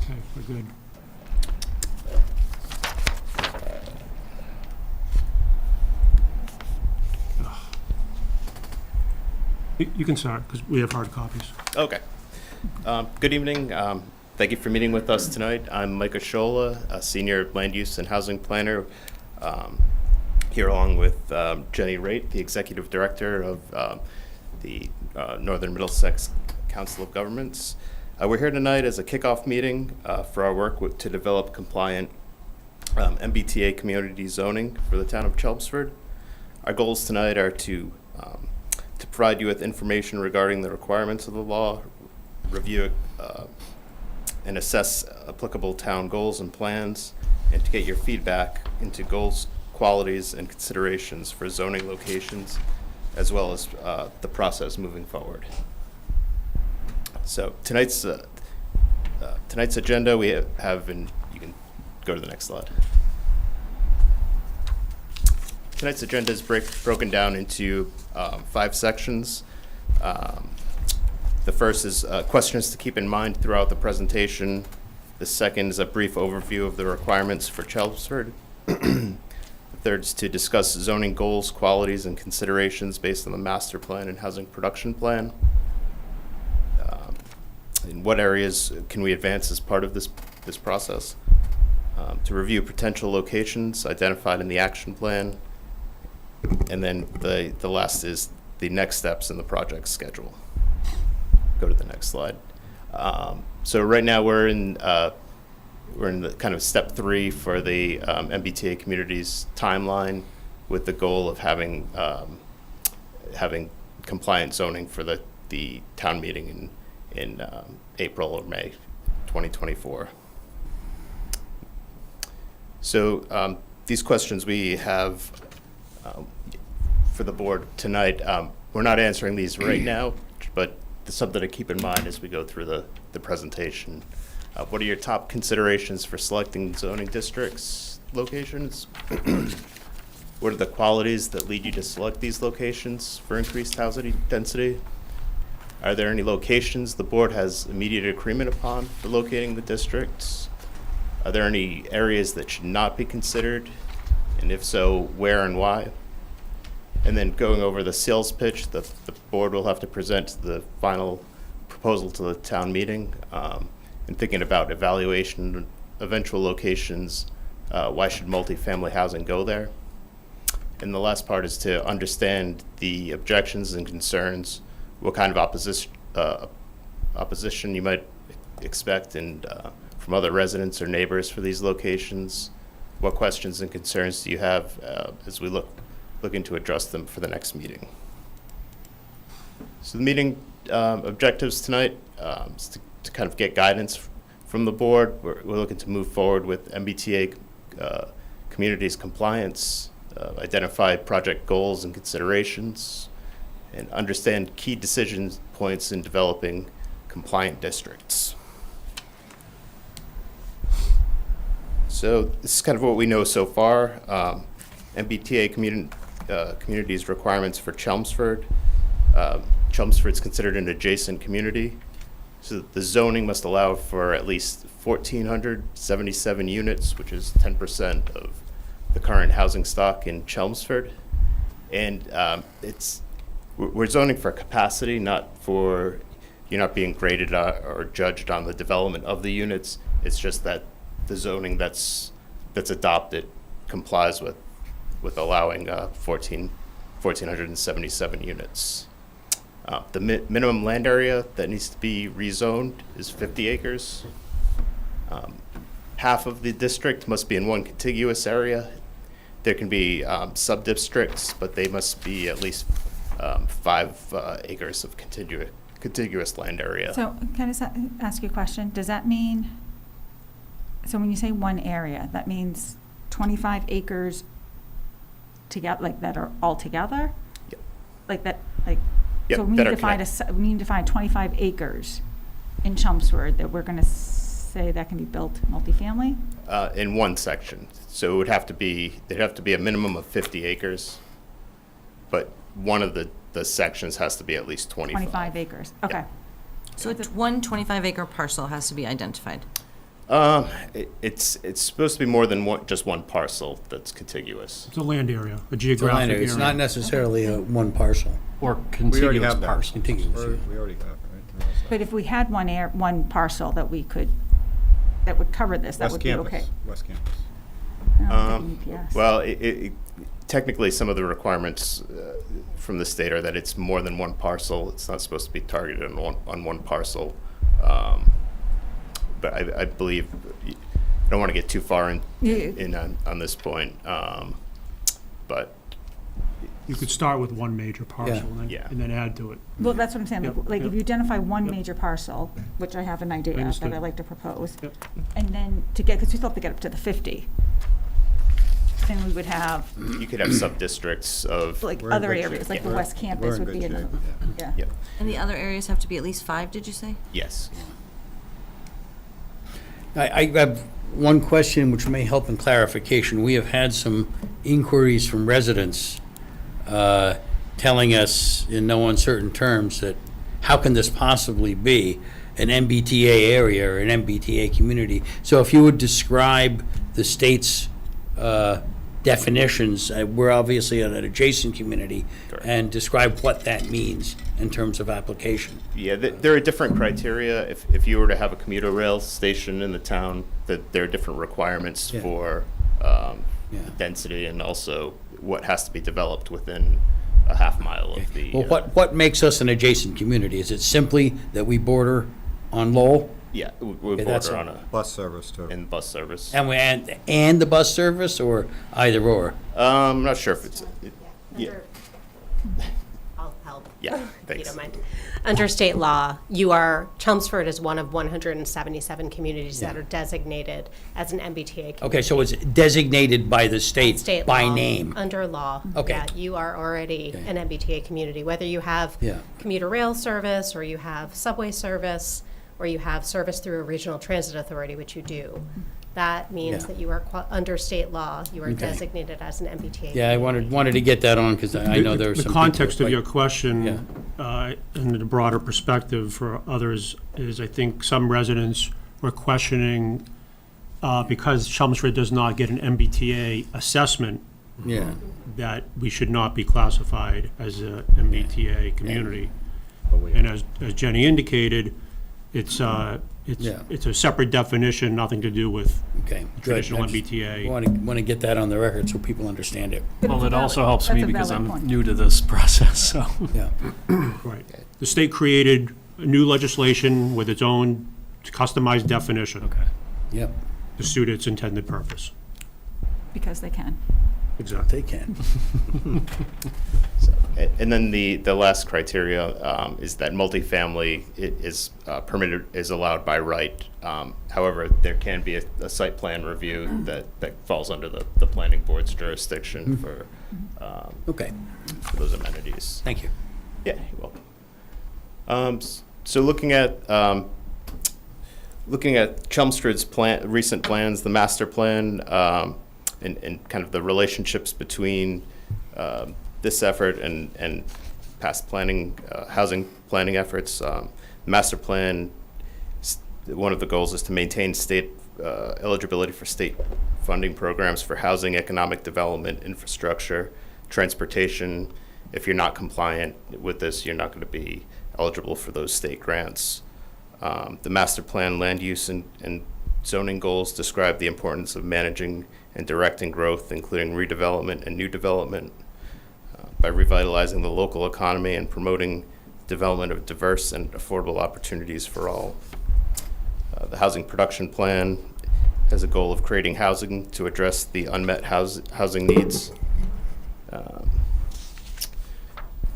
Okay, we're good. Ugh. You can start, because we have hard copies. Okay. Good evening. Thank you for meeting with us tonight. I'm Mike Ashola, a senior land use and housing planner, here along with Jenny Raitt, the executive director of the Northern Middlesex Council of Governments. We're here tonight as a kickoff meeting for our work to develop compliant MBTA community zoning for the town of Chelmsford. Our goals tonight are to provide you with information regarding the requirements of the law, review and assess applicable town goals and plans, and to get your feedback into goals, qualities, and considerations for zoning locations, as well as the process moving forward. So tonight's agenda we have, and you can go to the next slide. Tonight's agenda is broken down into 5 sections. The first is questions to keep in mind throughout the presentation. The second is a brief overview of the requirements for Chelmsford. The third is to discuss zoning goals, qualities, and considerations based on the master plan and housing production plan. In what areas can we advance as part of this process? To review potential locations identified in the action plan. And then the last is the next steps in the project schedule. Go to the next slide. So right now we're in the kind of step 3 for the MBTA communities timeline, with the goal of having compliant zoning for the town meeting in April or May 2024. So these questions we have for the board tonight, we're not answering these right now, but something to keep in mind as we go through the presentation. What are your top considerations for selecting zoning districts locations? What are the qualities that lead you to select these locations for increased housing density? Are there any locations the board has immediate agreement upon for locating the districts? Are there any areas that should not be considered? And if so, where and why? And then going over the sales pitch, the board will have to present the final proposal to the town meeting, and thinking about evaluation, eventual locations, why should multifamily housing go there? And the last part is to understand the objections and concerns, what kind of opposition you might expect and from other residents or neighbors for these locations. What questions and concerns do you have as we looking to address them for the next meeting? So the meeting objectives tonight is to kind of get guidance from the board. We're looking to move forward with MBTA communities compliance, identify project goals and considerations, and understand key decision points in developing compliant districts. So this is kind of what we know so far. MBTA community's requirements for Chelmsford. Chelmsford's considered an adjacent community. So the zoning must allow for at least 1,477 units, which is 10% of the current housing stock in Chelmsford. And we're zoning for capacity, not for, you're not being graded or judged on the development of the units. It's just that the zoning that's adopted complies with allowing 1,477 units. The minimum land area that needs to be rezoned is 50 acres. Half of the district must be in one contiguous area. There can be sub-districts, but they must be at least 5 acres of contiguous land area. So can I just ask you a question? Does that mean, so when you say one area, that means 25 acres together, like that are all together? Yep. Like that, like, Yep, so we that need are to find we need to find 25 acres in Chelmsford that we're going to say that can be built multifamily? In one section. So it would have to be, there'd have to be a minimum of 50 acres, but one of the sections has to be at least 25. 25 acres, okay. So one 25-acre parcel has to be identified. It's supposed to be more than just one parcel that's contiguous. It's a land area, a It's a geographic land area. area. It's not necessarily a one parcel. Or We already contiguous have that. parcel. Contiguous, yeah. We already have it, right? But if we had one parcel that we could, that would cover this, that West would be okay. Campus, West Campus. EPS. Well, technically, some of the requirements from the state are that it's more than one parcel. It's not supposed to be targeted on one parcel. But I believe, I don't want to get too far on this point, but You could start with one major parcel Yeah. and then add to it. Well, that's what I'm saying, Yep, like, yep. if you identify one Yep. major parcel, which I have an idea that Understood. I'd like to propose, Yep. and then to get, because we still have to get up to the 50, then we would have, you could have sub-districts of, like, We're in other good areas, shape. like the We're- West Campus we're in would be good another, shape, yeah. yeah, And the other areas have to be at least 5, did you say? yes. I have one question which may help in clarification. We have had some inquiries from residents telling us in no uncertain terms that how can this possibly be an MBTA area or an MBTA community? So if you would describe the state's definitions, we're obviously an adjacent community, Correct. and describe what that means in terms of application. Yeah, there are different criteria. If you were to have a commuter rail station in the town, that there are different requirements Yeah. for Yeah. density and also what has to be developed within a half mile of the. Well, what makes us an adjacent community? Is it simply that we border on Lowell? Yeah, we Okay, that's border on all. a, Bus service too. in bus service. And the bus service, or either or? I'm not sure if it's, yeah, I'll help. Yeah, If you thanks. don't mind. Under state law, Chelmsford is one of 177 communities that Yeah. are designated as an MBTA community. Okay, so it's designated by the state State by law, name. Under law. Okay. Yeah, you are already Okay. an MBTA community, whether you have Yeah. commuter rail service, or you have subway service, or you have service through a regional transit authority, which you do. That means Yeah. that you are, under state law, you are Okay. designated as an MBTA. Yeah, I wanted to get that on because I know there are some The people context of quite- your question, and the broader perspective for others, is I think some residents were questioning, because Chelmsford does not get an MBTA assessment, Yeah, that we should not be classified as a MBTA community. And as Jenny indicated, it's a separate definition, nothing to do with okay. good. traditional I just MBTA. Want to get that on the record so people understand it. Well, it also helps That's me a because valid I'm point. new to this process, so. Yeah. Right. The state created new legislation with its own customized definition Okay. Yep, to suit its intended purpose. Because they can. Exactly. they can. And then the last criteria is that multifamily is permitted, is allowed by right. However, there can be a site plan review that falls under the planning board's jurisdiction for Okay, those amenities. thank you. Yeah, you're welcome. So looking at Chelmsford's recent plans, the master plan, and kind of the relationships between this effort and past planning, housing planning efforts. Master plan, one of the goals is to maintain state eligibility for state funding programs for housing, economic development, infrastructure, transportation. If you're not compliant with this, you're not going to be eligible for those state grants. The master plan land use and zoning goals describe the importance of managing and directing growth, including redevelopment and new development, by revitalizing the local economy and promoting development of diverse and affordable opportunities for all. The housing production plan has a goal of creating housing to address the unmet housing needs.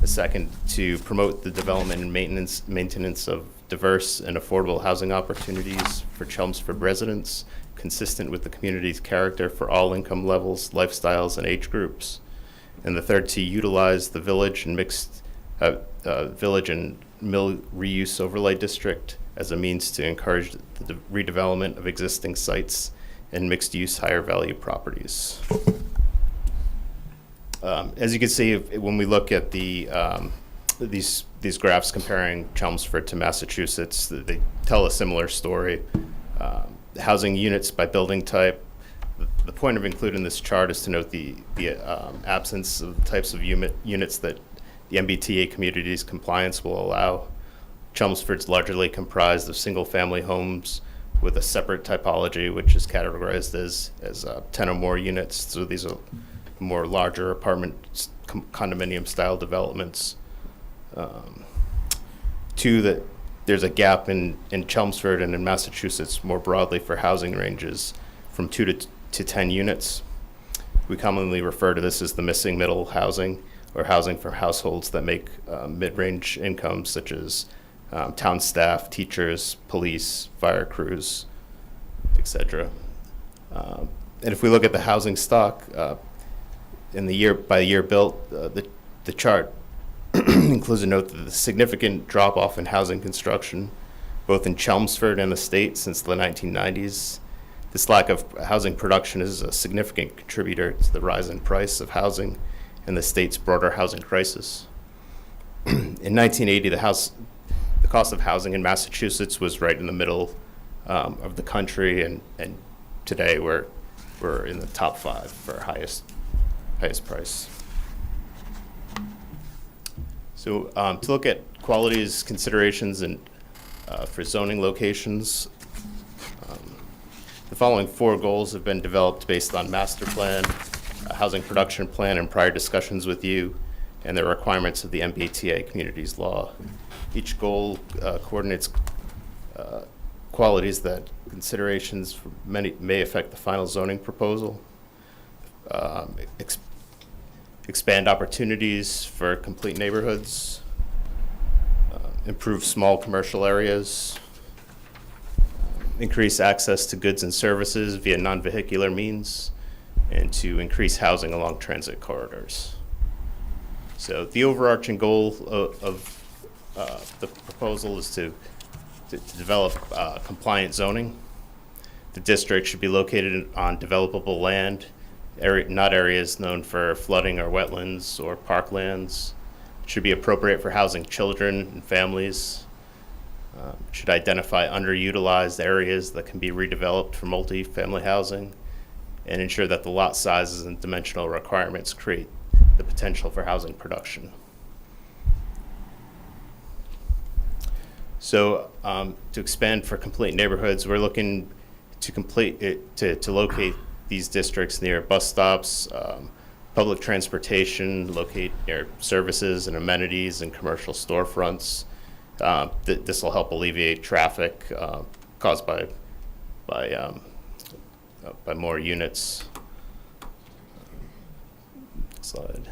The second, to promote the development and maintenance of diverse and affordable housing opportunities for Chelmsford residents, consistent with the community's character for all income levels, lifestyles, and age groups. And the third, to utilize the village and village and mill reuse overlay district as a means to encourage the redevelopment of existing sites and mixed-use higher value properties. As you can see, when we look at these graphs comparing Chelmsford to Massachusetts, they tell a similar story. Housing units by building type. The point of including this chart is to note the absence of the types of units that the MBTA community's compliance will allow. Chelmsford's largely comprised of single-family homes with a separate typology, which is categorized as 10 or more units. So these are more larger apartment condominium-style developments. Two, that there's a gap in Chelmsford and in Massachusetts more broadly for housing ranges from 2 to 10 units. We commonly refer to this as the missing middle housing, or housing for households that make mid-range incomes, such as town staff, teachers, police, fire crews, etc. And if we look at the housing stock in the year by year built, the chart includes a note that the significant drop-off in housing construction, both in Chelmsford and the state since the 1990s. This lack of housing production is a significant contributor to the rise in price of housing and the state's broader housing crisis. In 1980, the cost of housing in Massachusetts was right in the middle of the country, and today we're in the top 5 for highest price. So to look at qualities, considerations, and for zoning locations, the following 4 goals have been developed based on master plan, housing production plan, and prior discussions with you, and the requirements of the MBTA communities law. Each goal coordinates qualities that considerations for many may affect the final zoning proposal. Expand opportunities for complete neighborhoods, improve small commercial areas, increase access to goods and services via non-vehicular means, and to increase housing along transit corridors. So the overarching goal of the proposal is to develop compliant zoning. The district should be located on developable land, not areas known for flooding or wetlands or parklands. It should be appropriate for housing children and families. Should identify underutilized areas that can be redeveloped for multi-family housing, and ensure that the lot sizes and dimensional requirements create the potential for housing production. So to expand for complete neighborhoods, we're looking to locate these districts near bus stops, public transportation, locate near services and amenities and commercial storefronts. This will help alleviate traffic caused by more units. Slide.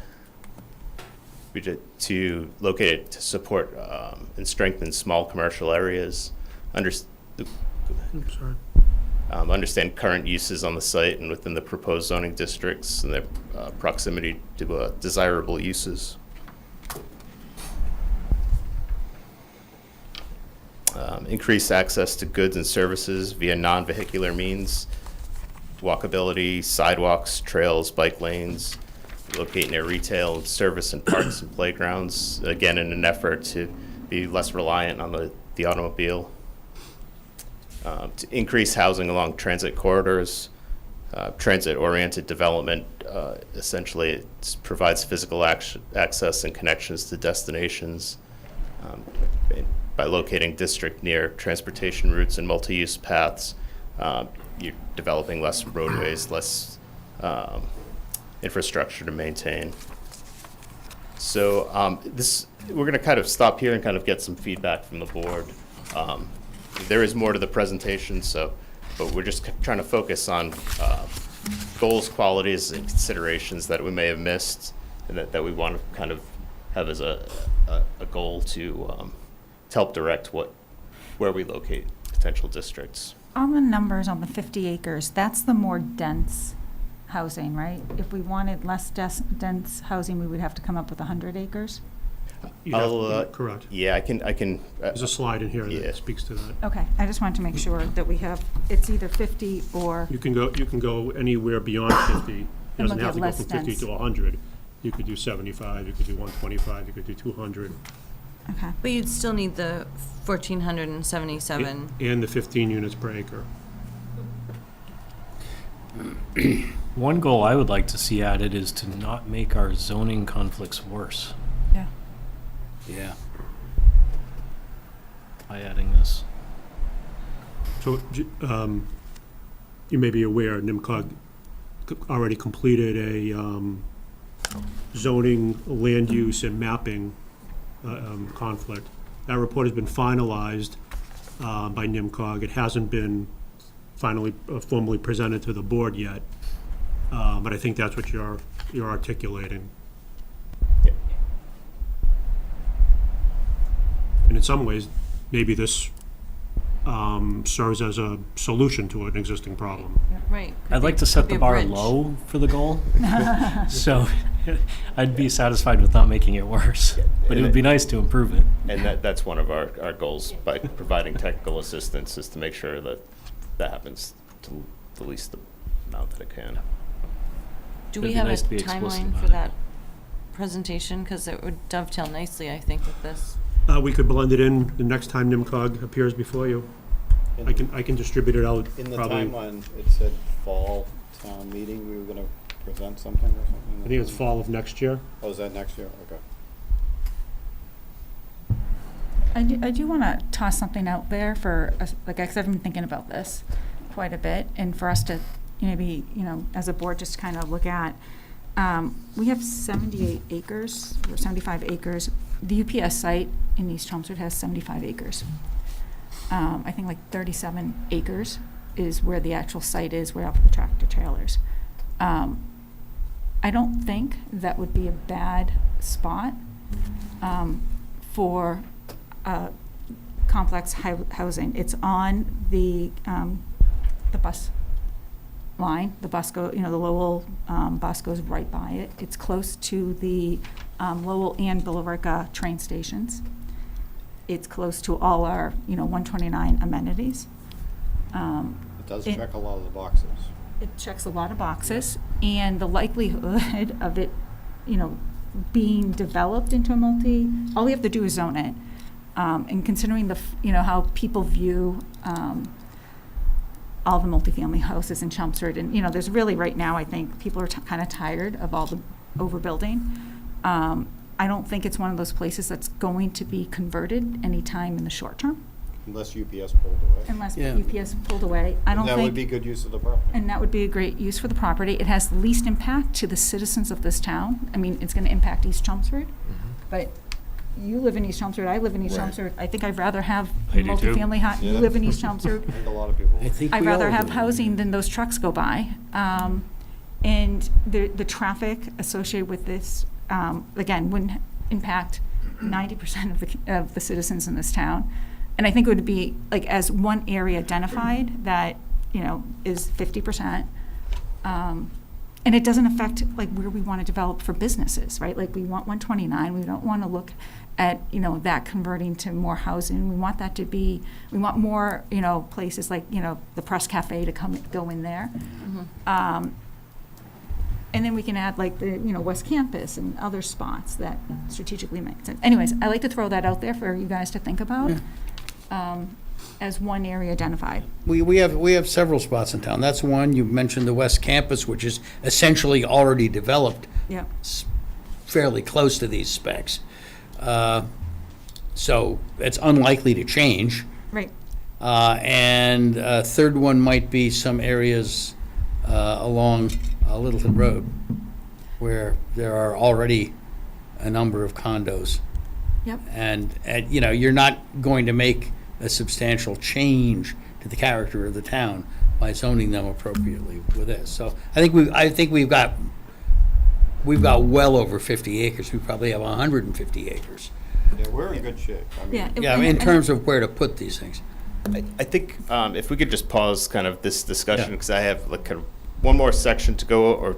To locate it to support and strengthen small commercial areas. Understand current uses on the site and within the proposed zoning districts and their proximity to desirable uses. increase access to goods and services via non-vehicular means, walkability, sidewalks, trails, bike lanes, locate near retail, service and parks and playgrounds, again, in an effort to be less reliant on the automobile. To increase housing along transit corridors, transit-oriented development, essentially it provides physical access and connections to destinations by locating district near transportation routes and multi-use paths. You're developing less roadways, less infrastructure to maintain. So we're going to kind of stop here and kind of get some feedback from the board. There is more to the presentation, but we're just trying to focus on goals, qualities, and considerations that we may have missed, and that we want to kind of have as a goal to help direct where we locate potential districts. On the numbers on the 50 acres, that's the more dense housing, right? If we wanted less dense housing, we would have to come up with 100 acres? Correct. Yeah, I can. There's a slide in here that speaks to that. Okay, I just wanted to make sure that we have, it's either 50 or... You can go anywhere beyond 50. It doesn't have to go from 50 to 100. You could do 75, you could do 125, you could do 200. Okay. But you'd still need the 1,477. And the 15 units per acre. One goal I would like to see added is to not make our zoning conflicts worse Yeah. Yeah. by adding this. So, you may be aware, NIMCOG already completed a zoning, land use, and mapping conflict. That report has been finalized by NIMCOG. It hasn't been finally formally presented to the board yet, but I think that's what you're articulating. Yeah. And in some ways, maybe this serves as a solution to an existing problem. Right. I'd like to set the bar low for the goal, so I'd be satisfied with not making it worse, but it would be nice to improve it. And that's one of our goals by providing technical assistance, is to make sure that happens to the least amount that it can. Do It'd we be have nice a to be explicit timeline about for it. that presentation? Because it would dovetail nicely, I think, with this. We could blend it in the next time NIMCOG appears before you. I can distribute it out In the probably. timeline, it said fall town meeting, we were gonna present something or something? I think it's fall of next year. Oh, is that next year? Okay. I do want to toss something out there for us, like, because I've been thinking about this quite a bit, and for us to maybe, as a board, just kind of look at. We have 78 acres, or 75 acres. The UPS site in East Chelmsford has 75 acres. I think like 37 acres is where the actual site is, where up the tractor trailers. I don't think that would be a bad spot for complex housing. It's on the bus line. The bus the Lowell bus goes right by it. It's close to the Lowell and Billerica train stations. It's close to all our 129 amenities. It does check a lot of the boxes. It checks a lot of boxes, and the likelihood of it, being developed into a all we have to do is zone it. And considering how people view all the multifamily houses in Chelmsford, and there's really right now, I think people are kind of tired of all the overbuilding. I don't think it's one of those places that's going to be converted anytime in the short term. Unless UPS pulled away. Unless UPS pulled away. I don't think. That would be good use of the property. And that would be a great use for the property. It has the least impact to the citizens of this town. I mean, it's going to impact East Chelmsford, but you live in East Chelmsford, I live in East Chelmsford. I think I'd rather have I do too. multifamily, you live in East Chelmsford. I think a lot of people. I'd rather have housing than those trucks go by. And the traffic associated with this, again, wouldn't impact 90% of the citizens in this town. And I think it would be, like, as one area identified that, is 50%. And it doesn't affect, like, where we want to develop for businesses, right? Like, we want 129, we don't want to look at, that converting to more housing. We want that to be, we want more, places like, the Press Cafe to go in there. And then we can add like the, West Campus and other spots that strategically make sense. Anyways, I like to throw that out there for you guys to think about as one area identified. We have several spots in town. That's one. You mentioned the West Campus, which is essentially already developed. Yeah. Fairly close to these specs. So it's unlikely to change. Right. And a third one might be some areas along Littleton Road where there are already a number of condos. Yep. And you're not going to make a substantial change to the character of the town by zoning them appropriately with this. So I think we've got well over 50 acres. We probably have 150 acres. Yeah, we're in good shape. In terms of where to put these things. I think if we could just pause kind of this discussion, because I have like kind of one more section to go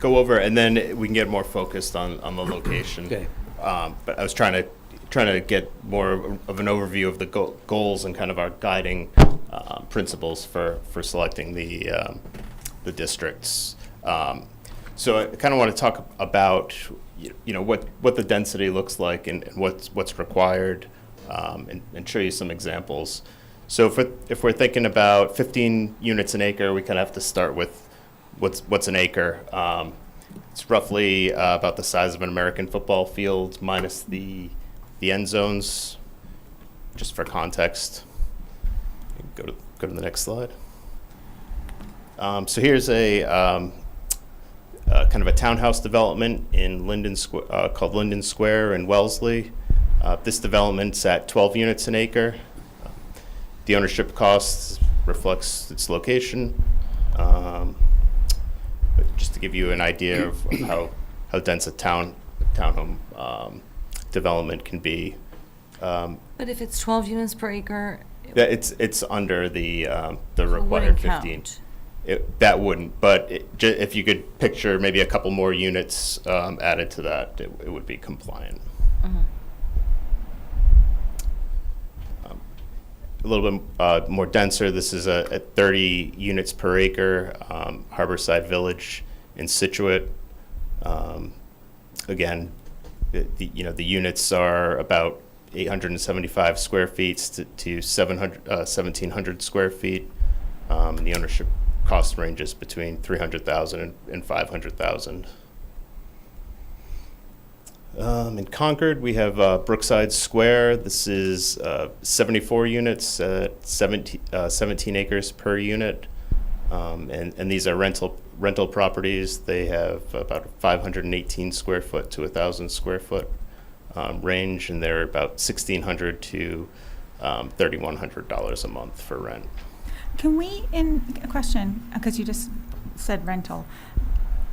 over, and then we can get more focused on the location. Okay. But I was trying to get more of an overview of the goals and kind of our guiding principles for selecting the districts. So I kind of want to talk about what the density looks like and what's required, and show you some examples. So if we're thinking about 15 units an acre, we kind of have to start with what's an acre. It's roughly about the size of an American football field minus the end zones, just for context. Go to the next slide. So here's a kind of a townhouse development in called Linden Square in Wellesley. This development's at 12 units an acre. The ownership cost reflects its location. But just to give you an idea of how dense a townhome development can be. But if it's 12 units per acre, It's under the required wouldn't 15. count. That wouldn't, but if you could picture maybe a couple more units added to that, it would be compliant. A little bit more denser, this is at 30 units per acre, Harborside Village in Situate. Again, the units are about 875 square feet to 1,700 square feet. And the ownership cost ranges between $300,000 and $500,000. In Concord, we have Brookside Square. This is 74 units at 17 acres per unit. And these are rental properties. They have about 518 square foot to 1,000 square foot range, and they're about $1,600 to $3,100 a month for rent. Can we, a question, because you just said rental,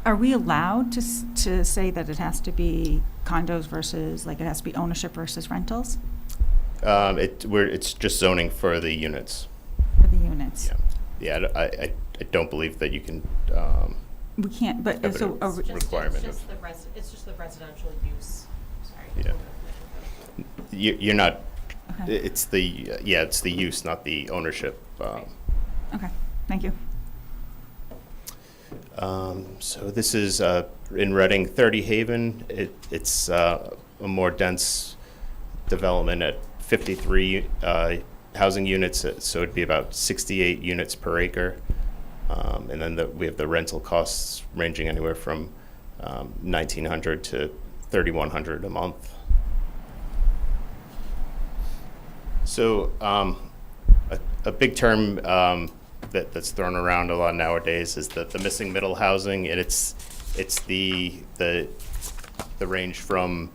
are we allowed to say that it has to be condos versus, like it has to be ownership versus rentals? It's just zoning for the units. For the units? Yeah, I don't believe that you can. We can't, but have so. a requirement. It's just the residential use. Sorry. Yeah. You're not. Okay. It's the use, not the ownership. Okay, thank you. So this is in Reading, 30 Haven. It's a more dense development at 53 housing units, so it'd be about 68 units per acre. And then we have the rental costs ranging anywhere from $1,900 to $3,100 a month. So a big term that's thrown around a lot nowadays is the missing middle housing, and it's the range from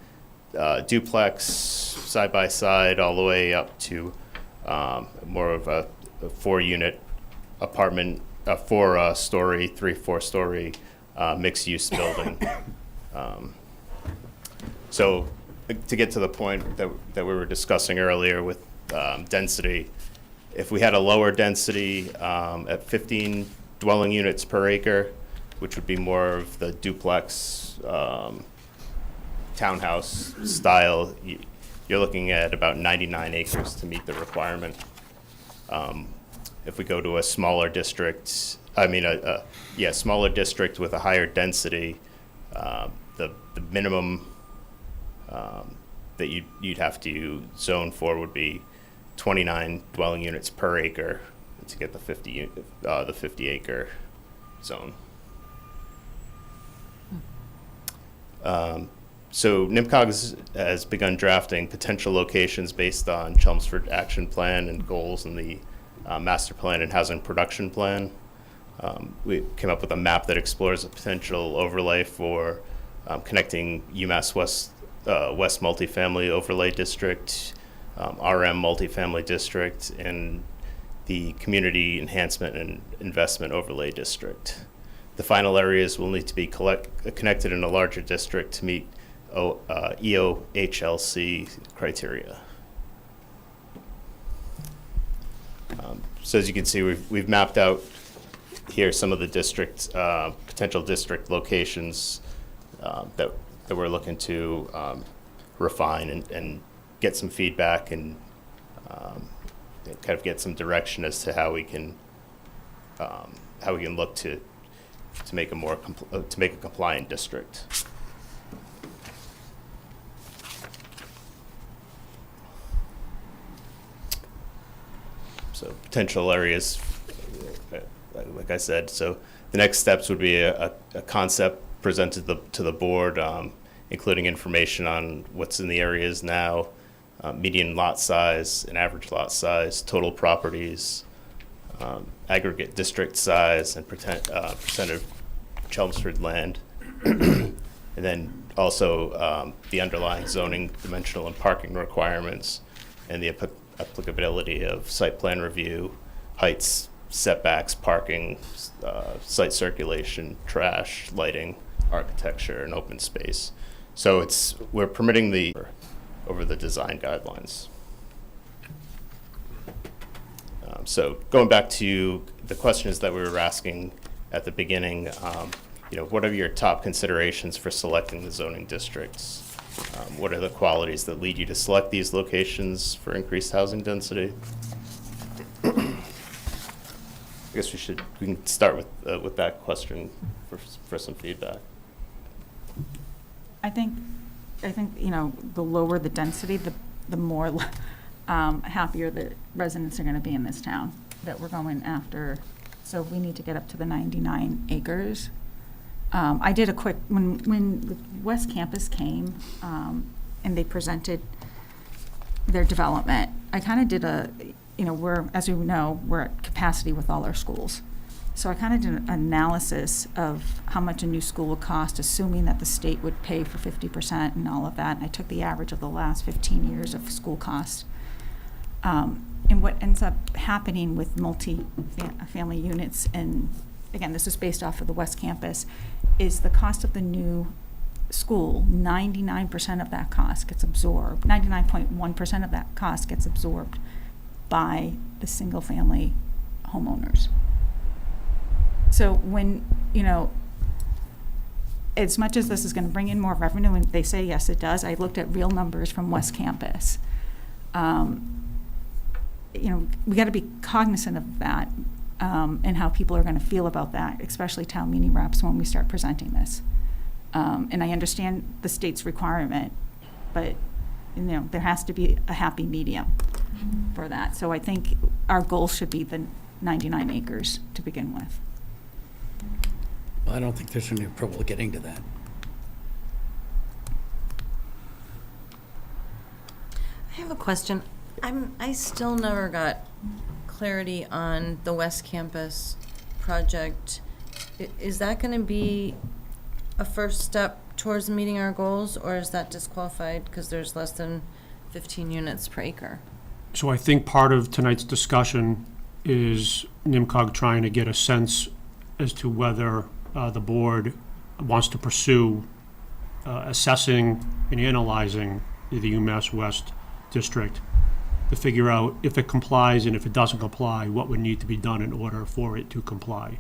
duplex side by side all the way up to more of a 4-unit apartment, a 4-story, 3-4-story mixed use building. So to get to the point that we were discussing earlier with density, if we had a lower density at 15 dwelling units per acre, which would be more of the duplex townhouse style, you're looking at about 99 acres to meet the requirement. If we go to a smaller district, smaller district with a higher density, the minimum that you'd have to zone for would be 29 dwelling units per acre to get the 50 acre zone. So NIMCOG has begun drafting potential locations based on Chelmsford action plan and goals in the master plan and housing production plan. We came up with a map that explores a potential overlay for connecting UMass West multifamily overlay district, RM multifamily district, and the community enhancement and investment overlay district. The final areas will need to be connected in a larger district to meet EOHLC criteria. So as you can see, we've mapped out here some of the potential district locations that we're looking to refine and get some feedback and kind of get some direction as to how we can look to make a compliant district. So potential areas, like I said, so the next steps would be a concept presented to the board, including information on what's in the areas now, median lot size and average lot size, total properties, aggregate district size, and percent of Chelmsford land, and then also the underlying zoning, dimensional, and parking requirements, and the applicability of site plan review, heights, setbacks, parking, site circulation, trash, lighting, architecture, and open space. So we're permitting over the design guidelines. So going back to the questions that we were asking at the beginning, what are your top considerations for selecting the zoning districts? What are the qualities that lead you to select these locations for increased housing density? I guess we can start with that question for some feedback. I think the lower the density, the more happier the residents are going to be in this town that we're going after. So we need to get up to the 99 acres. I did a quick, when the West Campus came and they presented their development, I kind of did as we know, we're at capacity with all our schools. So I kind of did an analysis of how much a new school would cost, assuming that the state would pay for 50% and all of that. And I took the average of the last 15 years of school costs. And what ends up happening with multi-family units, and again, this is based off of the West Campus, is the cost of the new school, 99% of that cost gets absorbed, 99.1% of that cost gets absorbed by the single-family homeowners. So when, as much as this is going to bring in more revenue, and they say yes, it does, I looked at real numbers from West Campus. We got to be cognizant of that and how people are going to feel about that, especially town meeting reps when we start presenting this. And I understand the state's requirement, but there has to be a happy medium for that. So I think our goal should be the 99 acres to begin with. Well, I don't think there's any trouble getting to that. I have a question. I still never got clarity on the West Campus project. Is that going to be a first step towards meeting our goals, or is that disqualified because there's less than 15 units per acre? So I think part of tonight's discussion is NIMCOG trying to get a sense as to whether the board wants to pursue assessing and analyzing the UMass West district to figure out if it complies, and if it doesn't comply, what would need to be done in order for it to comply.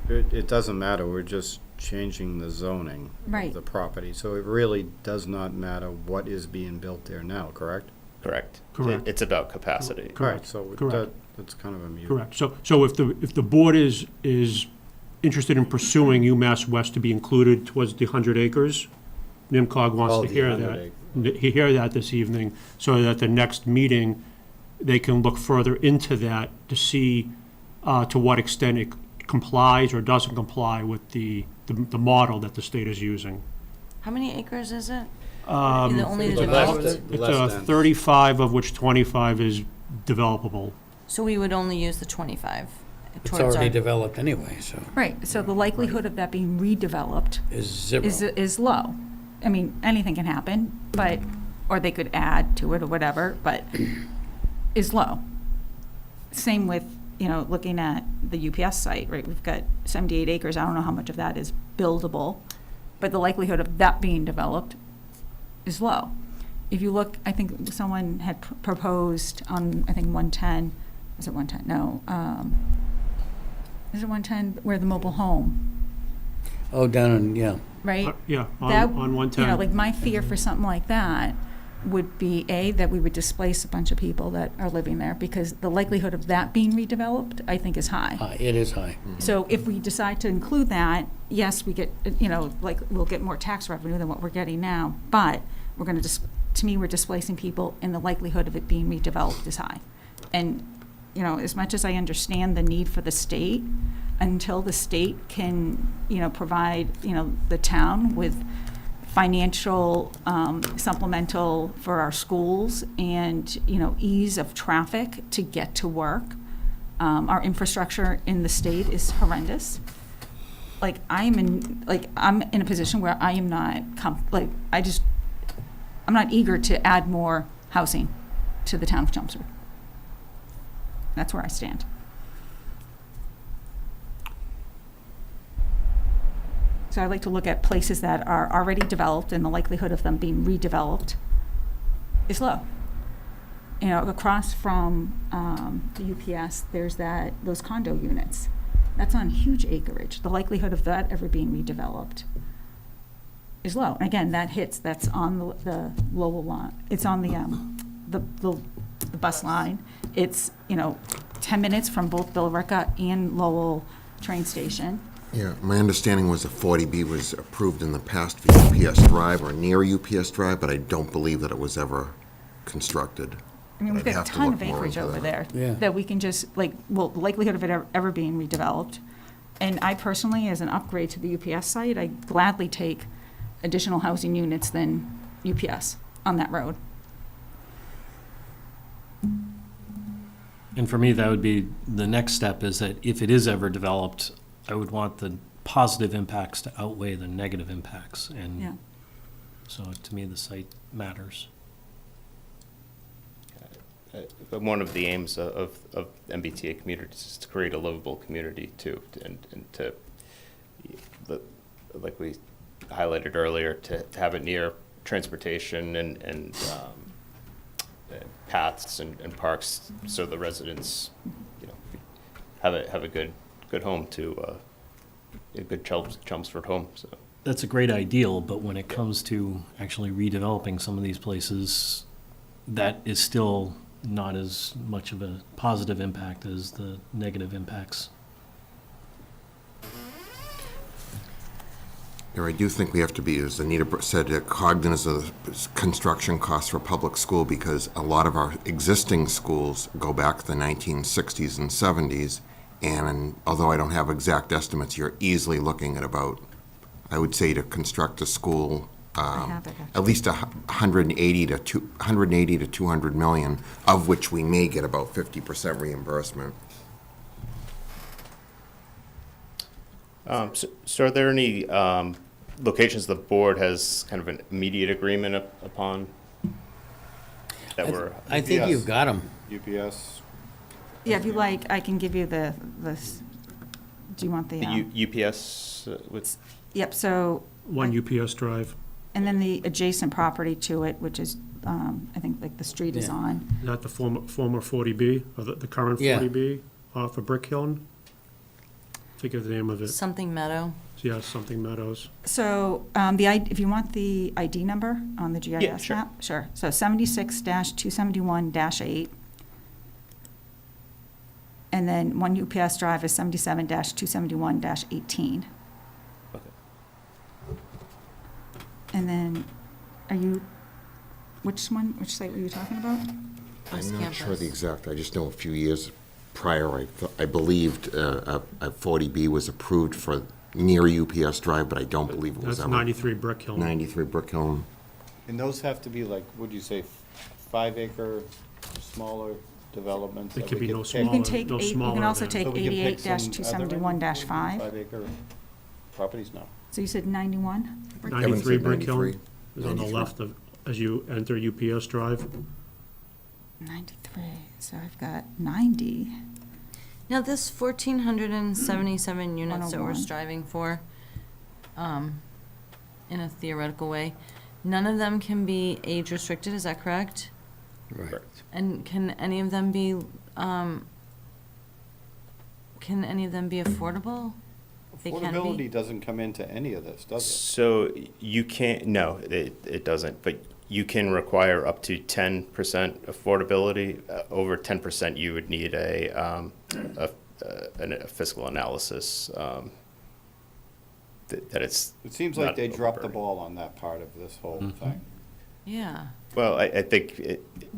It doesn't matter, we're just changing the zoning Right. of the property, so it really does not matter what is being built there now, correct? Correct. Correct. It's about capacity. Correct. So Correct. that's kind of a mute. Correct. So if the board is interested in pursuing UMass West to be included towards the 100 acres, NIMCOG wants Oh, to the hear 100 that. Hear that this evening, so that the next meeting, they can look further into that to see to what extent it complies or doesn't comply with the model that the state is using. How many acres is it? Um, Only it's the less developed? than- It's less than. 35, of which 25 is developable. So we would only use the 25 It's towards already our, developed anyway, so Right, so the likelihood of that being redeveloped is zero. is low. I mean, anything can happen, but, or they could add to it or whatever, but is low. Same with, looking at the UPS site, right? We've got 78 acres. I don't know how much of that is buildable, but the likelihood of that being developed is low. If you look, I think someone had proposed on, 110, is it 110? No. Is it 110 where the mobile home, Oh, down in, yeah. right? Yeah, That- on 110. Like my fear for something like that would be, A, that we would displace a bunch of people that are living there, because the likelihood of that being redeveloped, I think, is high. It is high. So if we decide to include that, yes, we get, we'll get more tax revenue than what we're getting now, but we're gonna to me, we're displacing people, and the likelihood of it being redeveloped is high. And, as much as I understand the need for the state, until the state can, provide, the town with financial supplemental for our schools and, ease of traffic to get to work. Our infrastructure in the state is horrendous. I'm in a position where I am not, I'm not eager to add more housing to the town of Chelmsford. That's where I stand. So I like to look at places that are already developed, and the likelihood of them being redeveloped is low. Across from the UPS, there's those condo units. That's on huge acreage. The likelihood of that ever being redeveloped is low. And again, that's on the Lowell line. It's on the bus line. It's 10 minutes from both Billerica and Lowell train station. Yeah, my understanding was a 40B was approved in the past for UPS Drive or near UPS Drive, but I don't believe that it was ever constructed. I mean, we've I'd got a have to ton look of more acreage into over that. there Yeah. that we can just, the likelihood of it ever being redeveloped. And I personally, as an upgrade to the UPS site, I gladly take additional housing units than UPS on that road. And for me, that would be, the next step is that if it is ever developed, I would want the positive impacts to outweigh the negative impacts. Yeah. And so to me, the site matters. But one of the aims of MBTA communities is to create a livable community too, and to, like we highlighted earlier, to have it near transportation and paths and parks, so the residents, have a good home to a good Chelmsford home. So That's a great ideal, but when it comes to actually redeveloping some of these places, that is still not as much of a positive impact as the negative impacts. Here, I do think we have to be, as Anita said, cognizant of the construction costs for public school, because a lot of our existing schools go back to the 1960s and 70s, and although I don't have exact estimates, you're easily looking at about, I would say, to construct a school, have it, at least 180 to 200 million, of which we may get about 50% reimbursement. So are there any locations the board has kind of an immediate agreement upon that were? I think you've got them. UPS, Yeah, if you like, I can give you the do you want the? UPS with? Yep, so. One UPS Drive. And then the adjacent property to it, which is, I think, the street is Yeah. on. Is that the former 40B, or the current Yeah. 40B off of Brick Hill? Think of the name of it. Something Meadow. Yeah, something Meadows. So, if you want the ID number on the GIS sure. map, sure. So 76-271-8. And then one UPS drive is 77-271-18. Okay. And then, which site were you talking about? West I'm not sure Campus. the exact, I just know a few years prior, I believed a 40B was approved for near UPS Drive, but I don't believe it was That's ever. 93 Brick Hill. 93 Brick Hill. And those have to be like, would you say 5 acre, smaller developents? It that could we be no pick? You smaller, can take no you smaller can also than- take So we can pick some other 88-271-5. 5 acre properties now. So you said 91? 93 Brick Hill 93. is on the left of, as you enter UPS Drive. 93, so I've got 90. Now, this 1,477 units that we're 101. striving for, in a theoretical way, none of them can be age restricted, is that correct? Right. And can any of them be affordable? They can be? Affordability doesn't come into any of this, does it? So you can't, no, it doesn't, but you can require up to 10% affordability. Over 10%, you would need a fiscal analysis that it's. It seems like not they dropped the overburdened. ball on that part of this whole thing. Yeah. Well, I think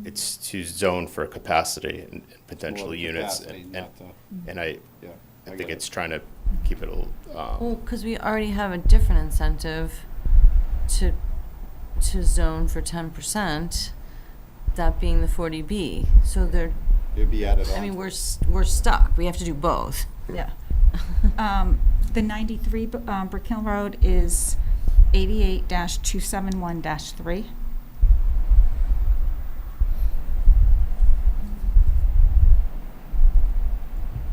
it's to zone for capacity and potential More units, capacity, and not the- and I Yeah, think get it. it's trying to keep it a little. Well, because we already have a different incentive to zone for 10%, that being the 40B. So they're, It'd be added on. I mean, we're stuck. We have to do both. Yeah. The 93 Brick Hill Road is 88-271-3.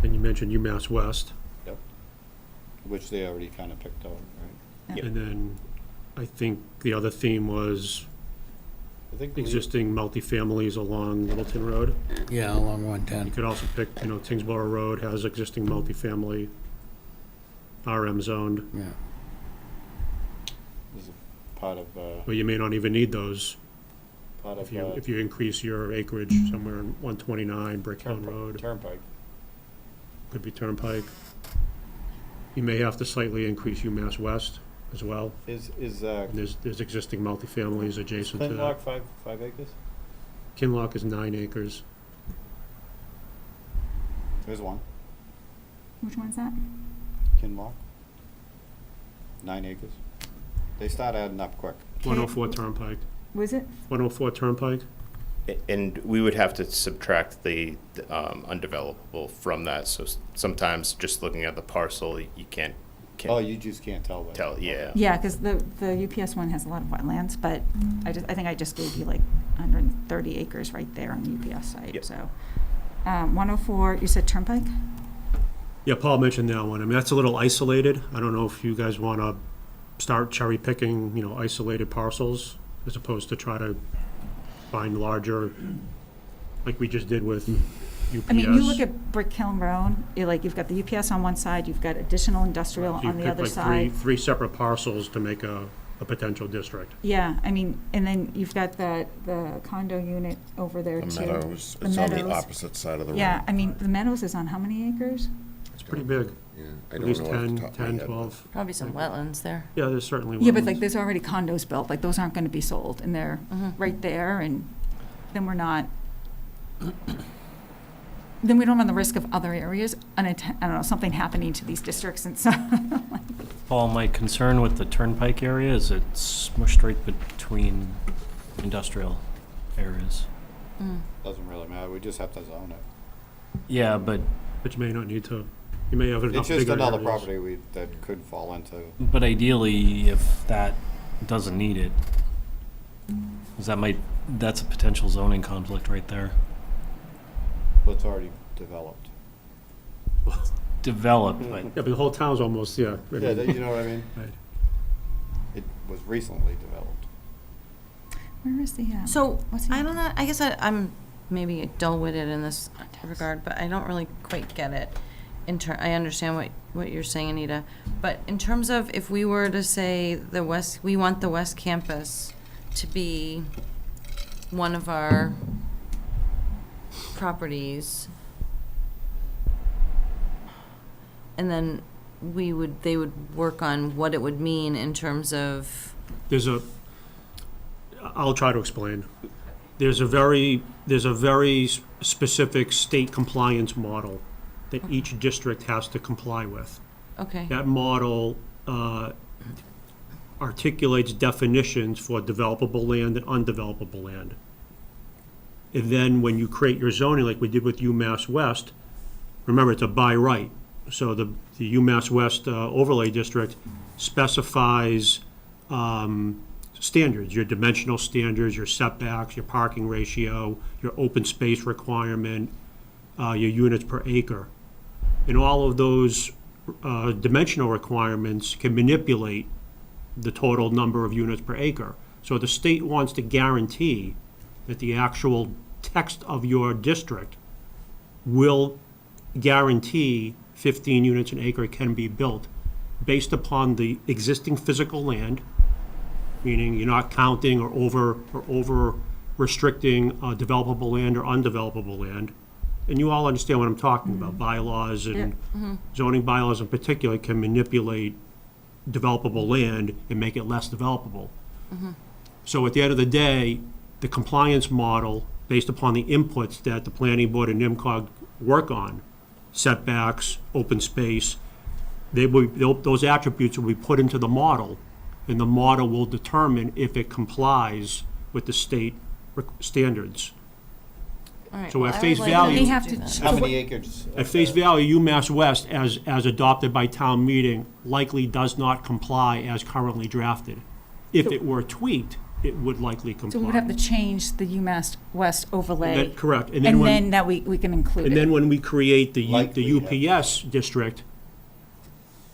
And you mentioned UMass West. Yep. Which they already kind of picked out, right? Yeah. And then I think the other theme was I think we- existing multifamilies along Littleton Road. Yeah, along You 110. could also pick, Tingsboro Road has existing multifamily RM zoned, Yeah. This is part of, but you may not even need those part of, if you increase your acreage somewhere in 129 Brick Hill Road. Turnpike. Could be Turnpike. You may have to slightly increase UMass West as well. Is, And there's existing multifamilies adjacent to Clintlock that. 5 acres? Kinlock is 9 acres. There's one. Which one's that? Kinlock. 9 acres. They start adding up quick. 104 Turnpike. Was it? 104 Turnpike. And we would have to subtract the undevelopable from that. So sometimes just looking at the parcel, you can't Oh, you just can't tell that. tell. Yeah. Yeah, because the UPS one has a lot of wetlands, but I think I just gave you like 130 acres right there on the UPS site, Yep. so. 104, you said Turnpike? Yeah, Paul mentioned that one. I mean, that's a little isolated. I don't know if you guys want to start cherry picking, isolated parcels as opposed to try to find larger, like we just did with UPS. I mean, you look at Brick Hill Road, you've got the UPS on one side, you've got additional industrial So you on the pick other like side. three separate parcels to make a potential district. Yeah, I mean, and then you've got the condo unit over there The too. Meadows, The it's on the Meadows. opposite side of the road. Yeah, I mean, the Meadows is on how many acres? It's pretty big. Yeah, I At don't least know off the 10, top of my 10, head, 12. Probably some wetlands there. Yeah, there's certainly Yeah, but wetlands. like, there's already condos built, like, those aren't gonna be sold, and they're right there, and then we're not, then we don't run the risk of other areas, I don't know, something happening to these districts, and so, Paul, my concern with the Turnpike area is it's smushed right between industrial areas. Doesn't really matter, we just have to zone it. Yeah, but But you may not need to, you may have enough It's just bigger another areas. property that could fall into, ideally, if that doesn't need it, 'cause that's a potential zoning conflict right there. what's already developed. Developed, but Yeah, but the whole town's almost, yeah. I Yeah, mean, you know what I mean? Right. It was recently developed. where is the, So, what's the- I don't know, I guess I'm maybe dull-witted in this regard, but I don't really quite get it. I understand what you're saying, Anita, but in terms of if we were to say we want the West Campus to be one of our properties, and then they would work on what it would mean in terms of. I'll try to explain. There's a very specific state compliance model that each district has to comply with. Okay. That model articulates definitions for developable land and undevelopable land. And then when you create your zoning, like we did with UMass West, remember, it's a by right. So the UMass West overlay district specifies standards, your dimensional standards, your setbacks, your parking ratio, your open space requirement, your units per acre. And all of those dimensional requirements can manipulate the total number of units per acre. So the state wants to guarantee that the actual text of your district will guarantee 15 units an acre can be built based upon the existing physical land, meaning you're not counting or over restricting developable land or undevelopable land. And you all understand what I'm talking about. Bylaws and zoning bylaws in particular can manipulate developable land and make it less developable. So at the end of the day, the compliance model, based upon the inputs that the planning board and NIMCOG work on, setbacks, open space, those attributes will be put into the model, and the model will determine if it complies with the state standards. All right, So well, at I face would like value- them to They have do to that. ch- How many acres? At face value, UMass West, as adopted by town meeting, likely does not comply as currently drafted. If it were tweaked, it would likely comply. So we would have to change the UMass West overlay. That- correct. And then that we can include And it. then when we create the Likely UPS district,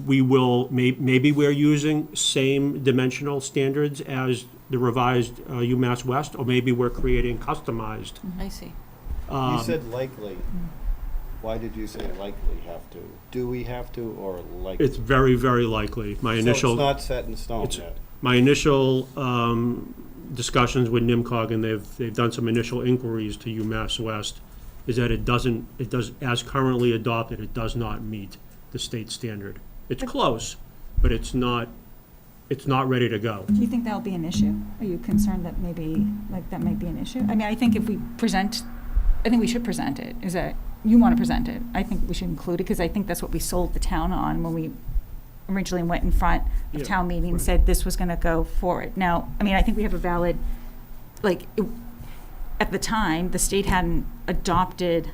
we will, maybe we're using same dimensional standards as the revised UMass West, or maybe we're creating customized. I see. You said likely. Why did you say likely have to? Do we have to, or likely? It's very, very likely. My So initial. it's not set in stone it's- yet? My initial discussions with NIMCOG, and they've done some initial inquiries to UMass West, is that as currently adopted, it does not meet the state standard. It's close, but it's not ready to go. Do you think that'll be an issue? Are you concerned that maybe, like, that might be an issue? I mean, I think if we I think we should present it. Is that, you want to present it? I think we should include it, because I think that's what we sold the town on when we originally went in front of Yeah, town meeting and right. said this was going to go forward. Now, I mean, I think we have a valid, at the time, the state hadn't adopted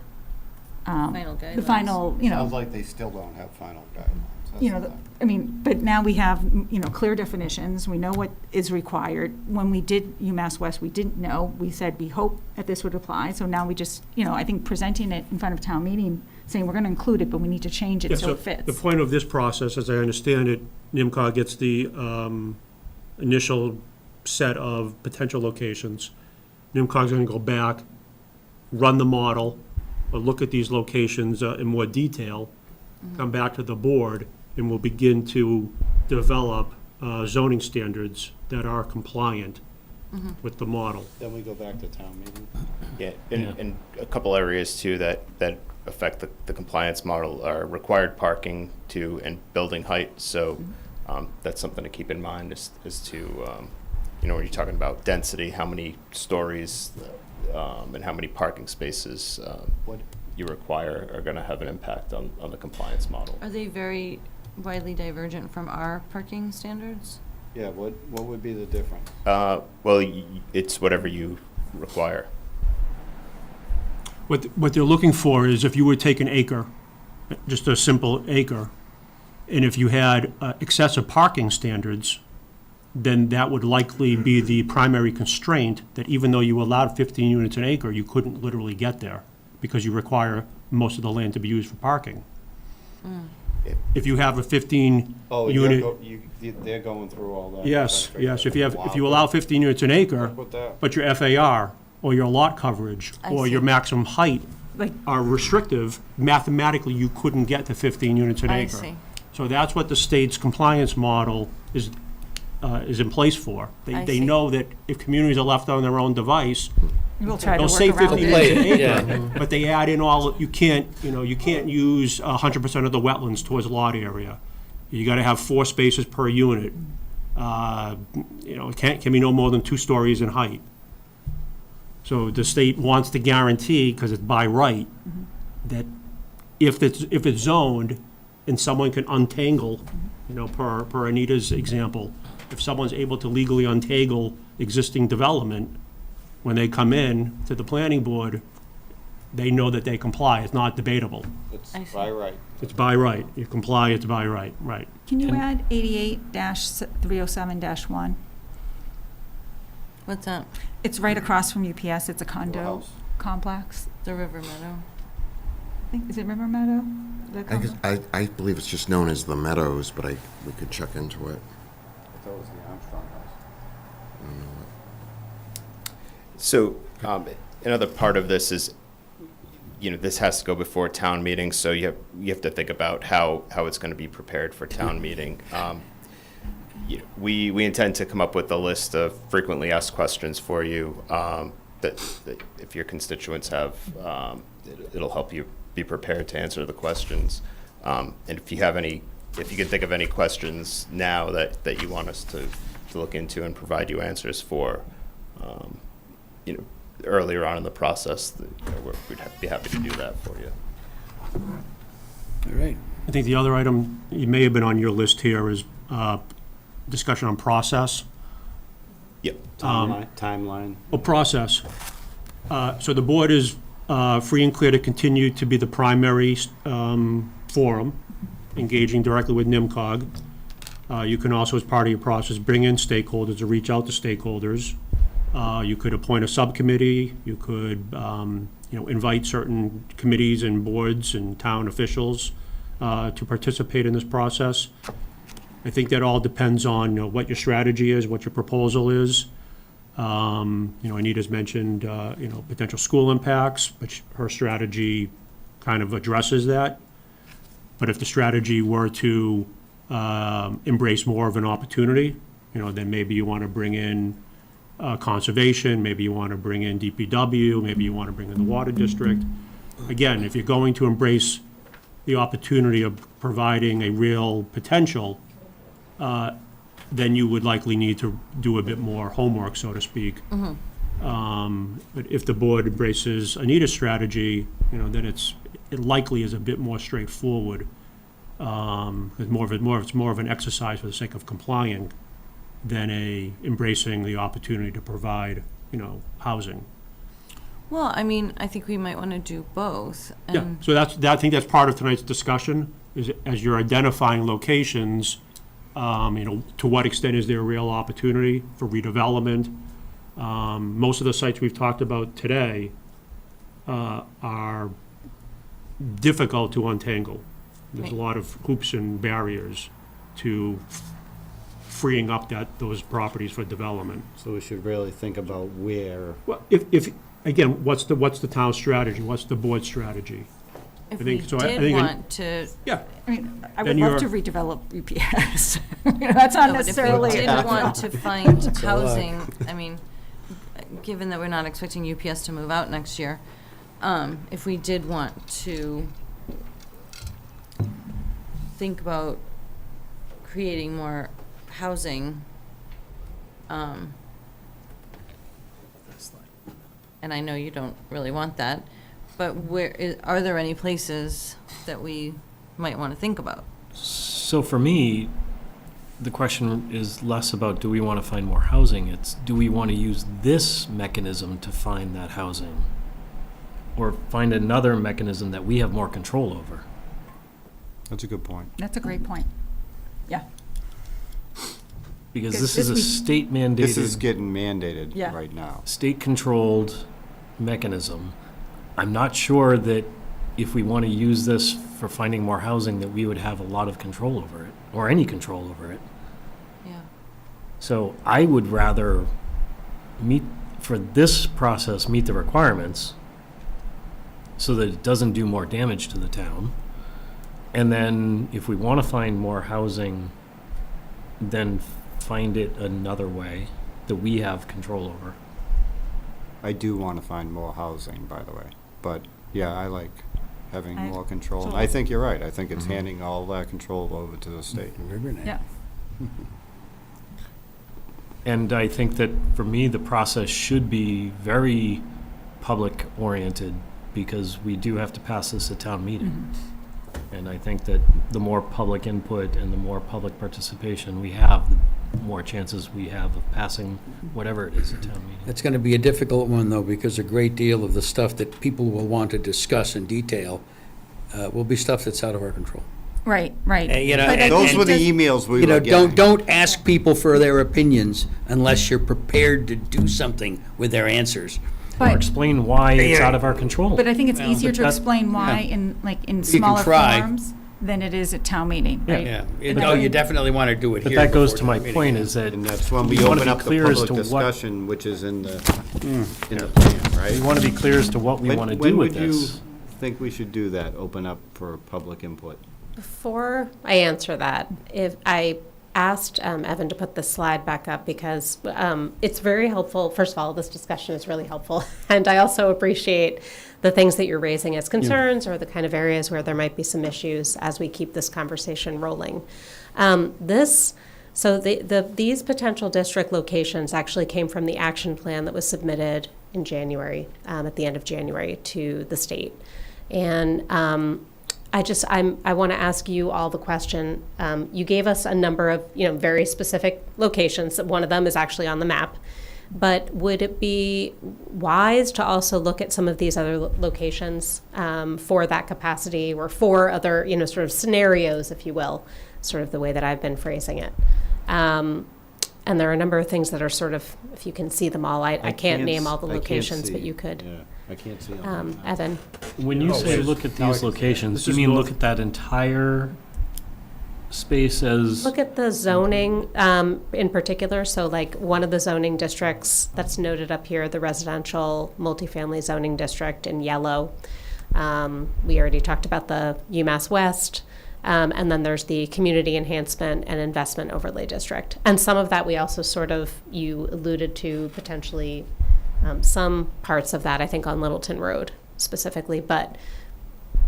Final the guidelines. final, Sounds like they still don't have final guidelines. That's the- I mean, but now we have, clear definitions, we know what is required. When we did UMass West, we didn't know, we said we hope that this would apply, so now we just, I think presenting it in front of town meeting, saying we're gonna include it, but we need to change Yeah, it so it fits. the point of this process, as I understand it, NIMCOG gets the initial set of potential locations. NIMCOG's gonna go back, run the model, or look at these locations in more detail, come back to the board, and we'll begin to develop zoning standards that are compliant with the model. Then we go back to town meeting. Yeah, and a couple areas too that affect the compliance model are required parking and building height. So that's something to keep in mind as to, when you're talking about density, how many stories and how many parking spaces What- you require are going to have an impact on the compliance model. Are they very widely divergent from our parking standards? Yeah, what would be the difference? It's whatever you require. What they're looking for is if you would take an acre, just a simple acre, and if you had excessive parking standards, then that would likely be the primary constraint, that even though you allowed 15 units an acre, you couldn't literally get there, because you require most of the land to be used for parking. If you have a 15 Oh, unit. they're going through all that. Yes, yes, if you Wow. allow 15 units an acre, With that. but your FAR, or your lot coverage, I or see. your maximum height Like, are restrictive, mathematically, you couldn't get to 15 units an I acre. see. So that's what the state's compliance model is in place for. I They see. know that if communities are left on their own device, we'll try to they'll work say around 15 it. units an Yeah. acre, but they add in all, you can't use 100% of the wetlands towards lot area. You gotta have 4 spaces per unit. It can be no more than 2 stories in height. So the state wants to guarantee, because it's by right, that if it's zoned and someone can untangle, per Anita's example, if someone's able to legally untangle existing development, when they come in to the planning board, they know that they comply. It's not debatable. It's I see. by right. It's by right. You comply, it's by right, right. Can you add 88-307-1? What's that? It's right across from UPS. It's a condo house. complex. The River Meadow? Is it River Meadow? I believe it's just known as the Meadows, but we could check into it. I thought it was the Armstrong house. So, another part of this is, this has to go before town meeting, so you have to think about how it's going to be prepared for town meeting. We intend to come up with a list of frequently asked questions for you, that if your constituents have, it'll help you be prepared to answer the questions. And if you can think of any questions now that you want us to look into and provide you answers for, earlier on in the process, we'd be happy to do that for you. All right. I think the other item, you may have been on your list here, is discussion on process. Yep. Timeline. Process. So the board is free and clear to continue to be the primary forum, engaging directly with NIMCOG. You can also, as part of your process, bring in stakeholders or reach out to stakeholders. You could appoint a subcommittee. You could, invite certain committees and boards and town officials to participate in this process. I think that all depends on what your strategy is, what your proposal is. Anita's mentioned potential school impacts, but her strategy kind of addresses that. But if the strategy were to embrace more of an opportunity, then maybe you want to bring in conservation, maybe you want to bring in DPW, maybe you want to bring in the water district. Again, if you're going to embrace the opportunity of providing a real potential, then you would likely need to do a bit more homework, so to speak. But if the board embraces Anita's strategy, then it likely is a bit more straightforward. It's more of an exercise for the sake of complying than embracing the opportunity to provide, housing. Well, I think we might want to do both. Yeah, And so I think that's part of tonight's discussion, is as you're identifying locations, to what extent is there a real opportunity for redevelopment? Most of the sites we've talked about today are difficult to untangle. There's a lot of hoops and barriers to freeing up those properties for development. So we should really think about where. Well, if again, what's the town strategy? What's the board strategy? if I we think so. did want to, Yeah. I Then would love to you're- redevelop UPS. That's not no, but if necessarily. we did want to find housing, given that we're not expecting UPS to move out next year, if we did want to think about creating more housing, and I know you don't really want that, but are there any places that we might want to think about? So for me, the question is less about do we want to find more housing, it's do we want to use this mechanism to find that housing? Or find another mechanism that we have more control over? That's a good point. That's a great point. Yeah. Because Because this is a this state mandated. This is getting mandated Yeah. right now. State-controlled mechanism. I'm not sure that if we want to use this for finding more housing, that we would have a lot of control over it, or any control over it. Yeah. So I would rather for this process, meet the requirements, so that it doesn't do more damage to the town. And then if we want to find more housing, then find it another way that we have control over. I do want to find more housing, by the way, but yeah, I like having more control. And I think you're right. I think it's handing all that control over to the state. Yeah. And I think that, for me, the process should be very public-oriented, because we do have to pass this at town meeting. And I think that the more public input and the more public participation we have, the more chances we have of passing whatever it is at town meeting. It's going to be a difficult one, though, because a great deal of the stuff that people will want to discuss in detail will be stuff that's out of our control. Right, right. You know, But I Those think were the just- emails we You know, were getting. don't ask people for their opinions unless you're prepared to do something with their answers. Or But, explain why it's out of our control. but I think it's easier to that- explain why yeah. in can smaller try. forms than it is at town meeting, Yeah. right? Yeah, no, you definitely want to do it But here. that goes before to my town meeting. point, is that And that's when we we wanna open be up the clear as public to what- discussion, which is in the plan, right? we want to be clear as to what we want to do with When would you this. think we should do that, open up for public input? Before I answer that, if I asked Evan to put this slide back up because it's very helpful. First of all, this discussion is really helpful. And I also appreciate the things that you're raising as concerns or the kind of areas where there might be some issues as we keep this conversation rolling. These potential district locations actually came from the action plan that was submitted in January, at the end of January, to the state. And I want to ask you all the question. You gave us a number of, very specific locations. One of them is actually on the map. But would it be wise to also look at some of these other locations for that capacity, or for other, sort of scenarios, if you will, sort of the way that I've been phrasing it? And there are a number of things that are sort of, if you can see them all, I can't name all the locations, but you could. Yeah, I can't see them. Evan? When you say look at these locations, This you is mean north- look at that entire space as, Look at the zoning in particular. So like one of the zoning districts that's noted up here, the residential multifamily zoning district in yellow. We already talked about the UMass West. And then there's the community enhancement and investment overlay district. And some of that we also you alluded to potentially some parts of that, I think on Littleton Road specifically, but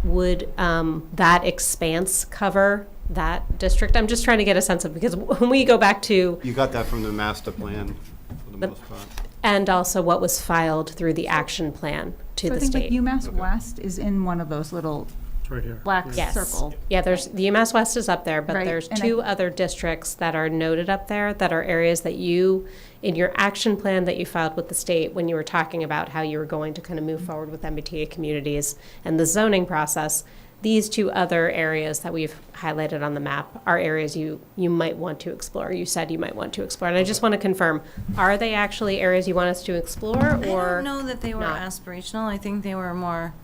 would that expanse cover that district? I'm just trying to get a sense of, because when we go back to, You got that from the master plan, for the most part? and also what was filed through the action plan to So I the think state. like UMass West is in one of those little It's right here. black Yes. circle. Yeah, there's, the UMass West is up there, but Right, there's and two other districts that are noted up there that are areas that you, in your action plan that you filed with the state, when you were talking about how you were going to kind of move forward with MBTA communities and the zoning process, these two other areas that we've highlighted on the map are areas you might want to explore. You said you might want to explore. And I just want to confirm, are they actually areas you want us to explore, I or? don't know that they were not? aspirational. I think they were more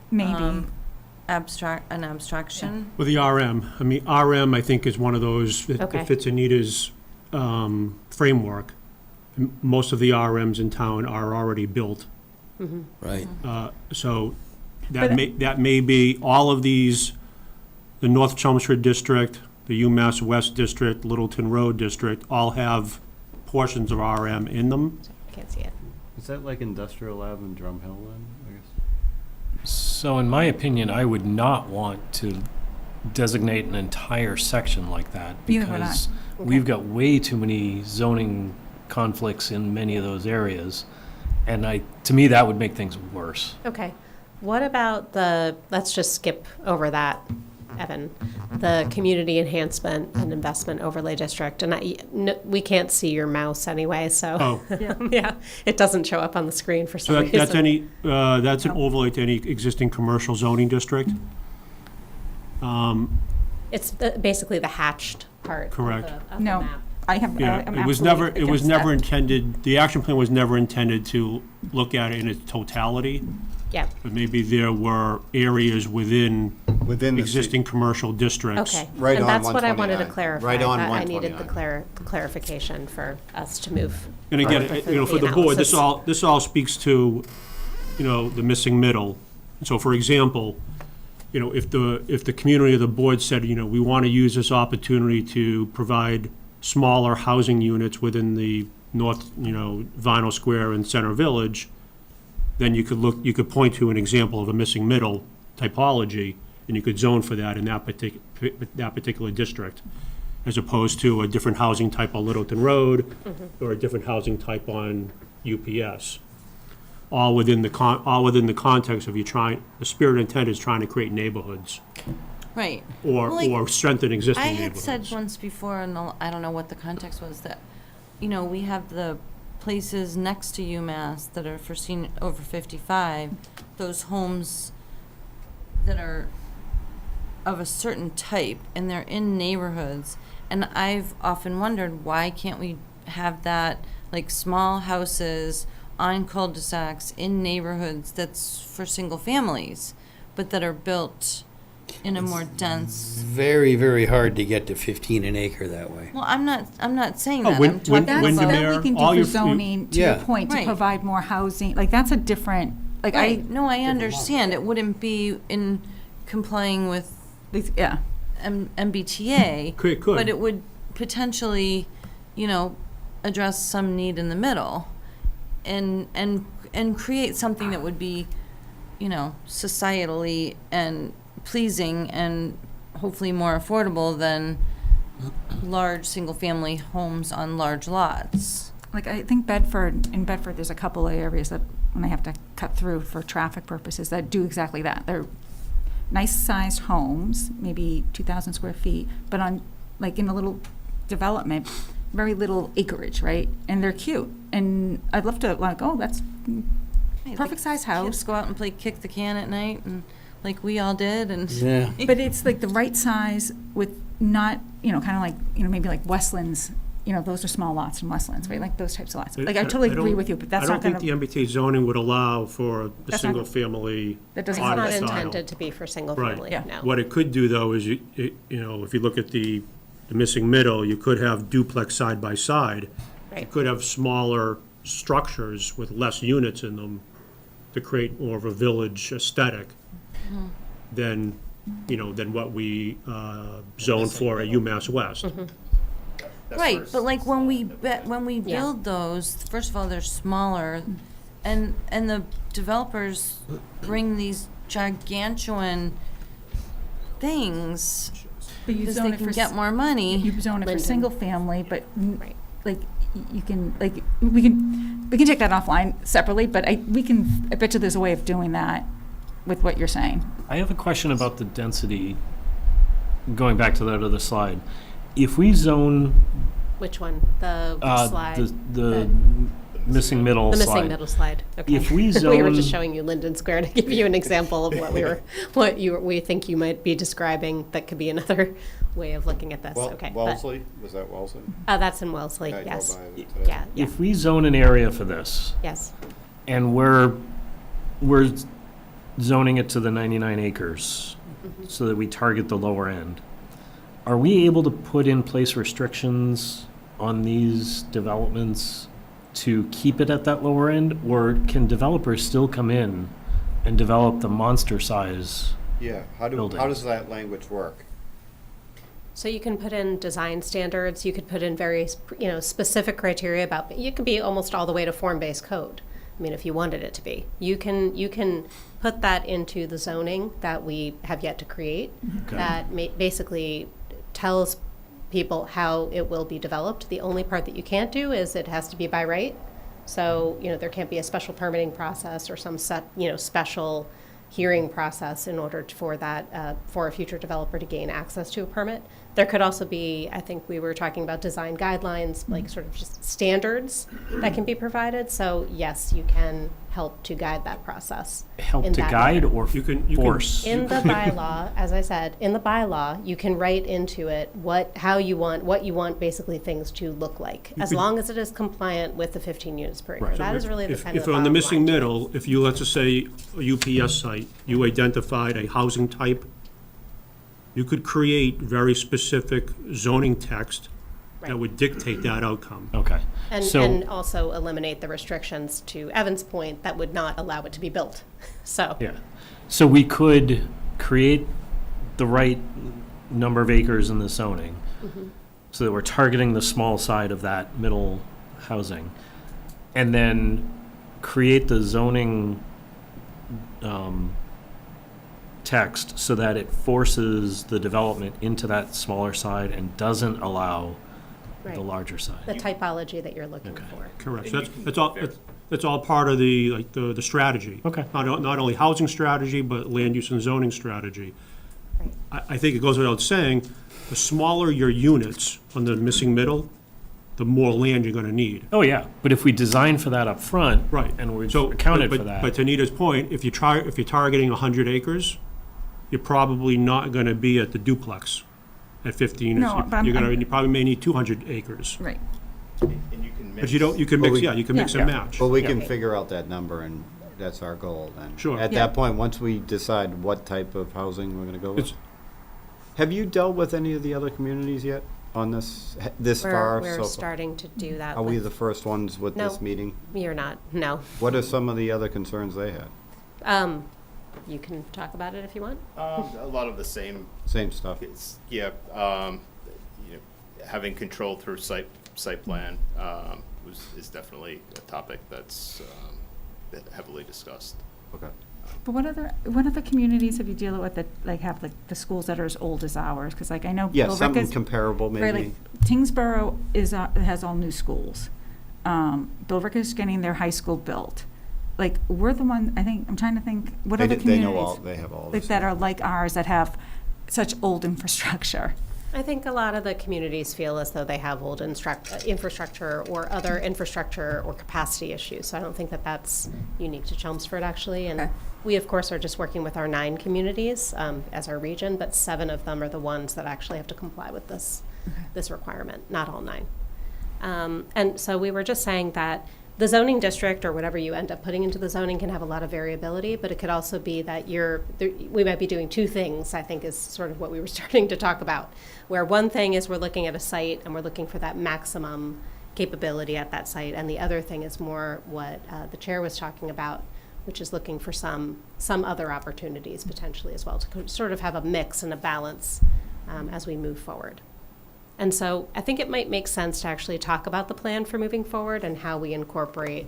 Maybe. an abstraction. With the RM, I mean, RM, I think, is one of those, it Okay. fits Anita's framework. Most of the RMs in town are already built. Right. So that may be, all of these, the North Chelmsford District, the UMass West District, Littleton Road District, all have portions of RM in them. Can't see it. Is that like Industrial Lab in Drum Hill then, I guess? so in my opinion, I would not want to designate an entire section like that, Neither would I. because we've got way too many zoning conflicts in many of those areas. And to me, that would make things worse. Okay. What about let's just skip over that, Evan, the community enhancement and investment overlay district. And we can't see your mouse anyway, so. Oh. Yeah, it doesn't show up on the screen for some So reason. that's an overlay to any existing commercial zoning district? It's basically the hatched part of Correct. the No, map. I have, Yeah, I'm it was absolutely against never that. intended, the action plan was never intended to look at it in its totality, Yeah, but maybe there were areas within Within the existing commercial districts. okay. Right And on that's what I wanted to 129. clarify. Right on I needed the 129. clarification for us to move. And again, forward for the board, analysis. this all speaks to, the missing middle. So for example, if the community or the board said, we want to use this opportunity to provide smaller housing units within the North, Vinyl Square and Center Village, then you could point to an example of a missing middle typology, and you could zone for that in that particular district, as opposed to a different housing type on Littleton Road, or a different housing type on UPS. All within the context of the spirit and intent is trying to create neighborhoods, Right. or Well, like, or strengthen existing I neighborhoods. had said once before, and I don't know what the context was, that, we have the places next to UMass that are for senior over 55, those homes that are of a certain type, and they're in neighborhoods. And I've often wondered, why can't we have that, like small houses on cul-de-sacs in neighborhoods that's for single families, but that are built in a more dense. Very, very hard to get to 15 an acre that way. Well, I'm not saying Oh, that. when- I'm when- talking That's when that they're- we can all do your for f- zoning, to your Yeah. point, to Right. provide more housing, like, that's a different, like, Right. No, I understand. It wouldn't be in complying with yeah. It MBTA. could. But it would potentially, address some need in the middle and create something that would be, societally and pleasing and hopefully more affordable than large single-family homes on large lots. Like, I think in Bedford, there's a couple of areas that, when I have to cut through for traffic purposes, that do exactly that. They're nice-sized homes, maybe 2,000 square feet, but on, like, in a little development, very little acreage, right? And they're cute. And I'd love to, like, oh, that's Hey, perfect-sized Kids house. go out and play kick the can at night, and like we all did, and. Yeah. But it's like the right size with not, kind of like, maybe like Westlands, those are small lots in Westlands, right? Like those types of lots. Like, I totally agree don't- with you, but that's not I gonna. don't think the MBTA zoning would allow for a That's not- single-family That doesn't. It's on not style. intended to be for single Right. family, Yeah. no. What it could do, though, is, if you look at the missing middle, you could have duplex side by side. You Right. could have smaller structures with less units in them to create more of a village aesthetic than what we zone for at UMass West. Right, but like when we Yeah. build those, first of all, they're smaller, and the developers bring these gigantuan things But you because zone they it can for get more money. You zone it for Linden. single family, but Right. like you can, like, we can take that offline separately, but I bet you there's a way of doing that with what you're saying. I have a question about the density, going back to that other slide. If we zone Which one? The slide? the missing middle The slide. missing middle slide, okay. If we We were just zone- showing you Linden Square to give you an example of what we think you might be describing that could be another way of looking at this, okay. but- Wellesley, was that Wellesley? That's in Wellesley, I drove yes. by it today. Yeah, yeah, If we zone an area for this, yes. and we're zoning it to the 99 acres, so that we target the lower end, are we able to put in place restrictions on these developments to keep it at that lower end, or can developers still come in and develop the monster size? Yeah, how Building. does that language work? So you can put in design standards, you could put in very, specific criteria about, you can be almost all the way to form-based code. I mean, if you wanted it to be. You can put that into the zoning that we have yet to create, that basically tells people how it will be developed. The only part that you can't do is it has to be by right. So, there can't be a special permitting process or some special hearing process in order for that, for a future developer to gain access to a permit. There could also be, I think we were talking about design guidelines, like sort of just standards that can be provided. So yes, you can help to guide that process. Help in to that guide manner. or You can- force? In the bylaw, as I said, in the bylaw, you can write into it what you want basically things to look like, as could- long as it is compliant with the 15 units per acre. Right. That is really the kind of If the on the bottom missing line to it. middle, if you, let's just say, a UPS site, you identified a housing type, you could create very specific zoning text that would dictate that outcome. Okay. And also eliminate the restrictions, to Evan's point, that would not allow it to be built. So. Yeah. So we could create the right number of acres in the zoning so that we're targeting the small side of that middle housing, and then create the zoning text so that it forces the development into that smaller side and doesn't allow Right. the larger side. The typology that you're looking for. Correct. So that's all part of the strategy. Okay. Not only housing strategy, but land use and zoning strategy. Right. I think it goes without saying, the smaller your units on the missing middle, the more land you're gonna need. Oh, yeah, but if we design for that up front. Right. And we've So, accounted but- for that. But to Nita's point, if you're targeting 100 acres, you're probably not gonna be at the duplex at 15. No, but You probably may need 200 acres. Right. And you can mix. But you can mix, Well, you can mix and match. Well, we can figure out that number, and that's our goal then. Sure. At Yeah. that point, once we decide what type of housing we're gonna go with. It's- Have you dealt with any of the other communities yet on this far? We're so far? starting to do that. Are we with- the first ones with No. this meeting? You're not, no. What are some of the other concerns they had? You can talk about it if you want. A lot of the same. Same stuff. You know, having control through site plan is definitely a topic that's heavily discussed. Okay. But what other communities have you dealt with that have the schools that are as old as ours? Because I know Yeah, Billerica something is- comparable Right, maybe. like Tingsboro has all new schools. Billerica is getting their high school built. Like, we're the one, I'm trying to think, what They other d- they know communities? all- they have all like, this. that are like ours, that have such old infrastructure. I think a lot of the communities feel as though they have old infrastructure or other infrastructure or capacity issues. So I don't think that that's unique to Chelmsford, actually. And Okay. we, of course, are just working with our 9 communities as our region, but 7 of them are the ones that actually have to comply with this requirement, not all 9. And so we were just saying that the zoning district, or whatever you end up putting into the zoning, can have a lot of variability, but it could also be that we might be doing 2 things, I think is sort of what we were starting to talk about. Where one thing is we're looking at a site and we're looking for that maximum capability at that site, and the other thing is more what the chair was talking about, which is looking for some other opportunities potentially as well, to sort of have a mix and a balance as we move forward. And so I think it might make sense to actually talk about the plan for moving forward and how we incorporate,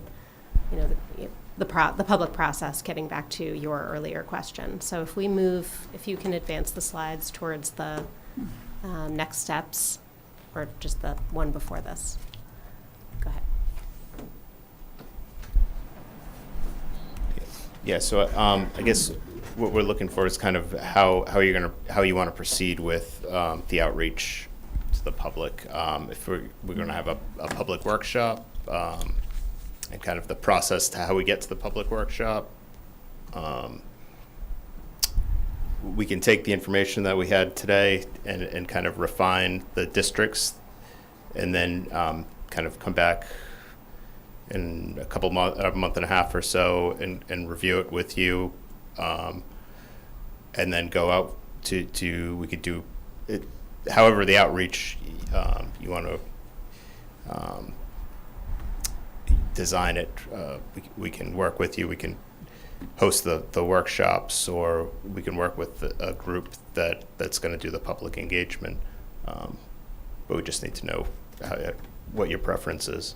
the public process, getting back to your earlier question. So if you can advance the slides towards the next steps, or just the one before this. Go ahead. Yeah, so I guess what we're looking for is kind of how you want to proceed with the outreach to the public. If we're going to have a public workshop, and kind of the process to how we get to the public workshop. We can take the information that we had today and kind of refine the districts, and then kind of come back in a month and a half or so and review it with you, and then go out to we could do it however the outreach you want to design it. We can work with you. We can host the workshops, or we can work with a group that's going to do the public engagement. But we just need to know what your preference is.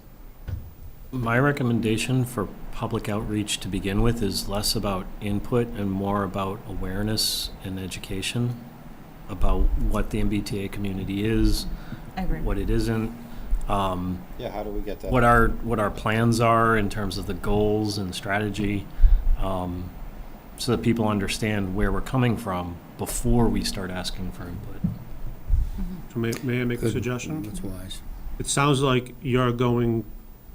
My recommendation for public outreach to begin with is less about input and more about awareness and education about what the MBTA community is, I agree. what it isn't, Yeah, how do we get that? what our plans are in terms of the goals and strategy, so that people understand where we're coming from before we start asking for input. So may I make a suggestion? That's wise. It sounds like you're going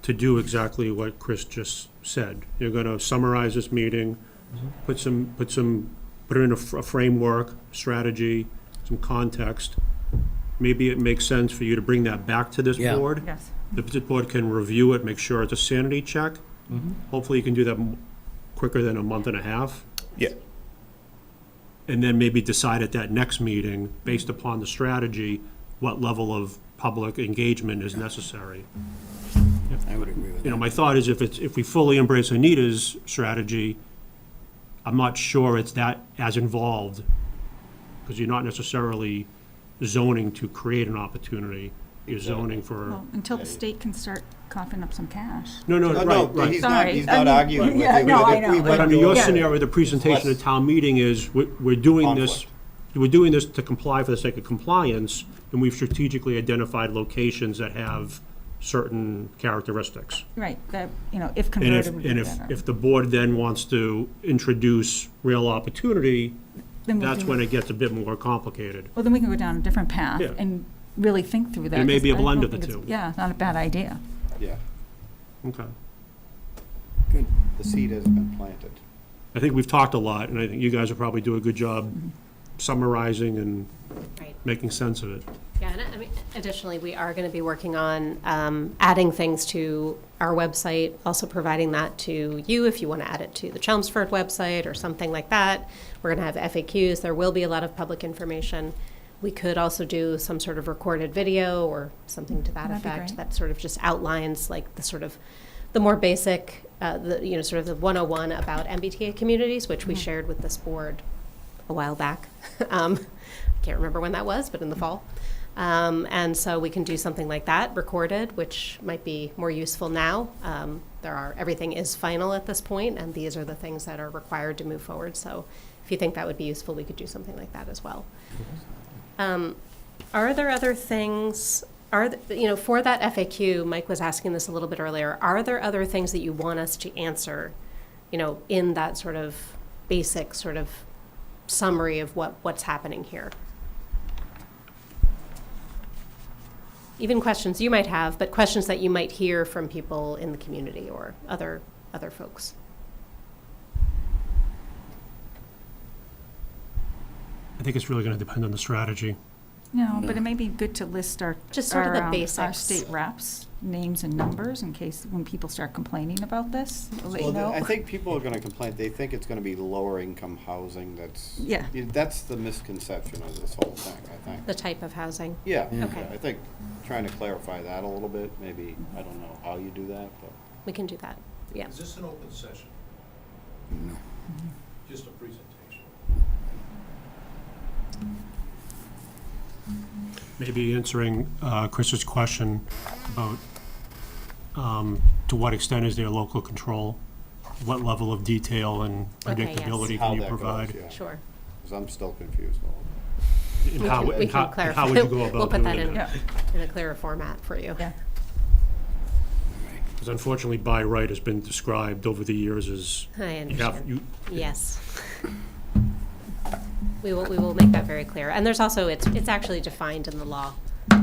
to do exactly what Chris just said. You're going to summarize this meeting, put it in a framework, strategy, some context. Maybe it makes sense for you to bring that back to this Yeah. board. Yes. The board can review it, make sure it's a sanity check. Hopefully you can do that quicker than a month and a half. Yeah. And then maybe decide at that next meeting, based upon the strategy, what level of public engagement is necessary. I would agree with You know, that. my thought is if we fully embrace Anita's strategy, I'm not sure it's that as involved, because you're not necessarily zoning to create an opportunity. You're zoning for, Well, until the state can start coughing up some cash. no, No, right. he's Sorry, he's I not mean, arguing with yeah, you. no, I If know. we But went But under your to- scenario, the presentation at town meeting is, we're doing this, we're doing this to comply for the sake of compliance, and we've strategically identified locations that have certain characteristics. Right, that, if And converted would be better. if the board then wants to introduce real opportunity, Then we that's can- when it gets a bit more complicated. Well, then we can go down a different path Yeah. and really think through that. It may 'cause be a I don't blend of the think it's- two. Yeah, not a bad idea. Yeah, Okay. the seed has been planted. I think we've talked a lot, and I think you guys will probably do a good job summarizing and Right. making sense of it. Yeah, and I mean, additionally, we are going to be working on adding things to our website, also providing that to you if you want to add it to the Chelmsford website or something like that. We're going to have FAQs. There will be a lot of public information. We could also do some sort of recorded video or something to that That'd be effect great. that sort of just outlines like the more basic, sort of the 101 about MBTA communities, which we shared with this board a while back. Can't remember when that was, but in the fall. And so we can do something like that, recorded, which might be more useful now. Everything is final at this point, and these are the things that are required to move forward. So if you think that would be useful, we could do something like that as well. Are there other things, for that FAQ, Mike was asking this a little bit earlier, are there other things that you want us to answer, in that sort of basic sort of summary of what's happening here? Even questions you might have, but questions that you might hear from people in the community or other folks. I think it's really going to depend on the strategy. No, but it may be good to list Just sort of the our basics. state reps, names and numbers, in case when people start complaining about this, we'll let you Well, know. I think people are gonna complain, they think it's gonna be lower income housing, Yeah. that's the misconception of this whole thing, I think. The type of housing. Yeah, Okay. yeah, I think trying to clarify that a little bit, maybe, I don't know how you do that, but. We can do that, yeah. Is this an open session? No. Just a presentation? Maybe answering Chris's question about to what extent is there local control? What level of detail and Okay, yes. predictability How can you that goes, provide? yeah. Sure. Because I'm still confused a little bit. And We how- can- we and can how- and clarify. how would you go We'll about put that doing in. it? In a clearer format for you. Yeah. Because unfortunately, by right has been described over the years as I you have, understand. you, Yes. We will make that very clear. And there's also, it's actually defined in the law,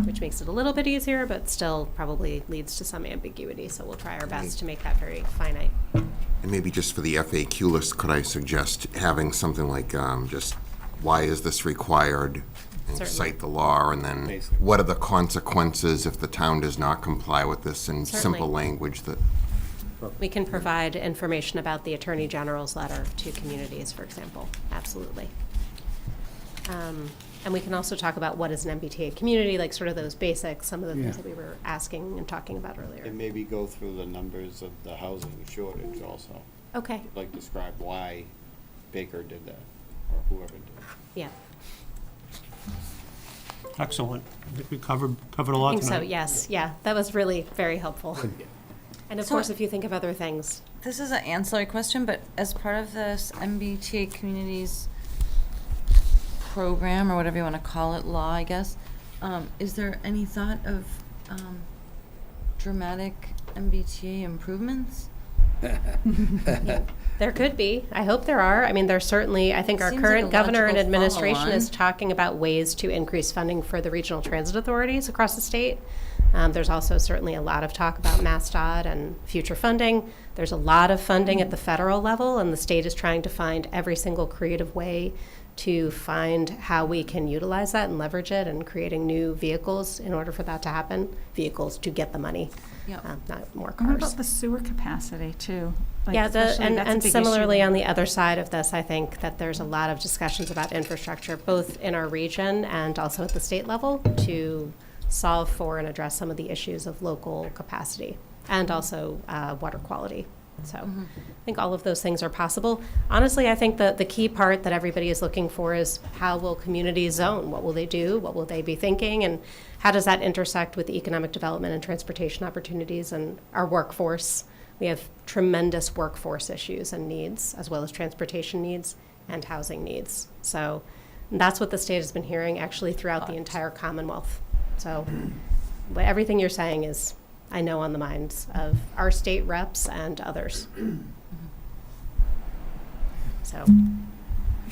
which makes it a little bit easier, but still probably leads to some ambiguity. So we'll try our best to make that very finite. And maybe just for the FAQ list, could I suggest having something like, just, why is this required? And Certainly. cite the law, and then Basic. what are the consequences if the town does not comply with this in Certainly. simple language that, We can provide information about the Attorney General's letter to communities, for example. Absolutely. And we can also talk about what is an MBTA community, like sort of those basics, some of the things Yeah. that we were asking and talking about earlier. And maybe go through the numbers of the housing shortage also. Okay, Like describe why Baker did that, or whoever did. yeah. excellent. I think we covered a I lot think so, tonight. yes, yeah. That was really very helpful. And of So- course, if you think of other things, This is an ancillary question, but as part of this MBTA Communities program, or whatever you want to call it, law, I guess, is there any thought of dramatic MBTA improvements? there could be. I hope there are. I mean, there's certainly, I think It our seems like current a governor and logical administration is follow-on. talking about ways to increase funding for the regional transit authorities across the state. There's also certainly a lot of talk about MassDOT and future funding. There's a lot of funding at the federal level, and the state is trying to find every single creative way to find how we can utilize that and leverage it, and creating new vehicles in order for that to happen. Vehicles to get the money, Yeah. not more And what cars. about the sewer capacity, too? Like, Yeah, especially and that's a big issue. similarly on the other side of this, I think that there's a lot of discussions about infrastructure, both in our region and also at the state level, to solve for and address some of the issues of local capacity and also water quality. So I think all of those things are possible. Honestly, I think the key part that everybody is looking for is how will communities zone? What will they do? What will they be thinking? And how does that intersect with the economic development and transportation opportunities and our workforce? We have tremendous workforce issues and needs, as well as transportation needs and housing needs. So that's what the state has been hearing actually throughout the entire Commonwealth. So but everything you're saying is, I know, on the minds of our state reps and others. So,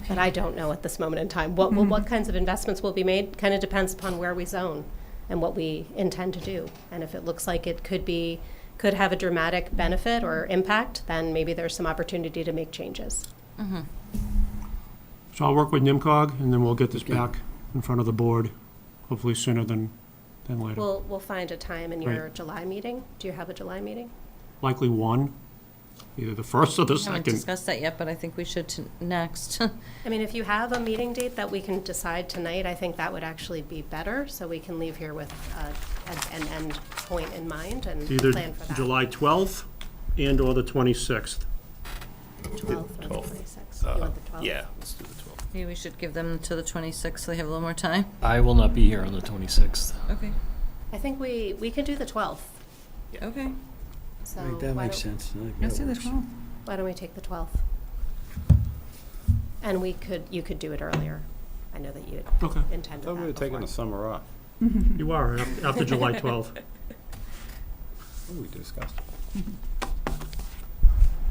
but I don't know at this moment in time. What kinds of investments will be made kind of depends upon where we zone and what we intend to do. And if it looks like it could have a dramatic benefit or impact, then maybe there's some opportunity to make changes. So I'll work with NIMCOG, and then we'll get this back in front of the board, hopefully sooner than later. We'll find a time in your Right. July meeting. Do you have a July meeting? Likely one, either the first or the We haven't second. discussed that yet, but I think we should next. I mean, if you have a meeting date that we can decide tonight, I think that would actually be better, so we can leave here with an end point in mind and Either plan for that. July 12th and/or the 26th. 12th or the 26th. You want the 12th? Yeah, let's do the 12th. Maybe we should give them to the 26th so they have a little more time. I will not be here on the 26th. Okay. I think we could do the 12th. Okay. So That why makes don't- sense. Let's do the 12th. Why don't we take the 12th? And you could do it earlier. I know that you Okay. intended Thought we were that taking before. the summer off. You are, after July 12th. We discussed.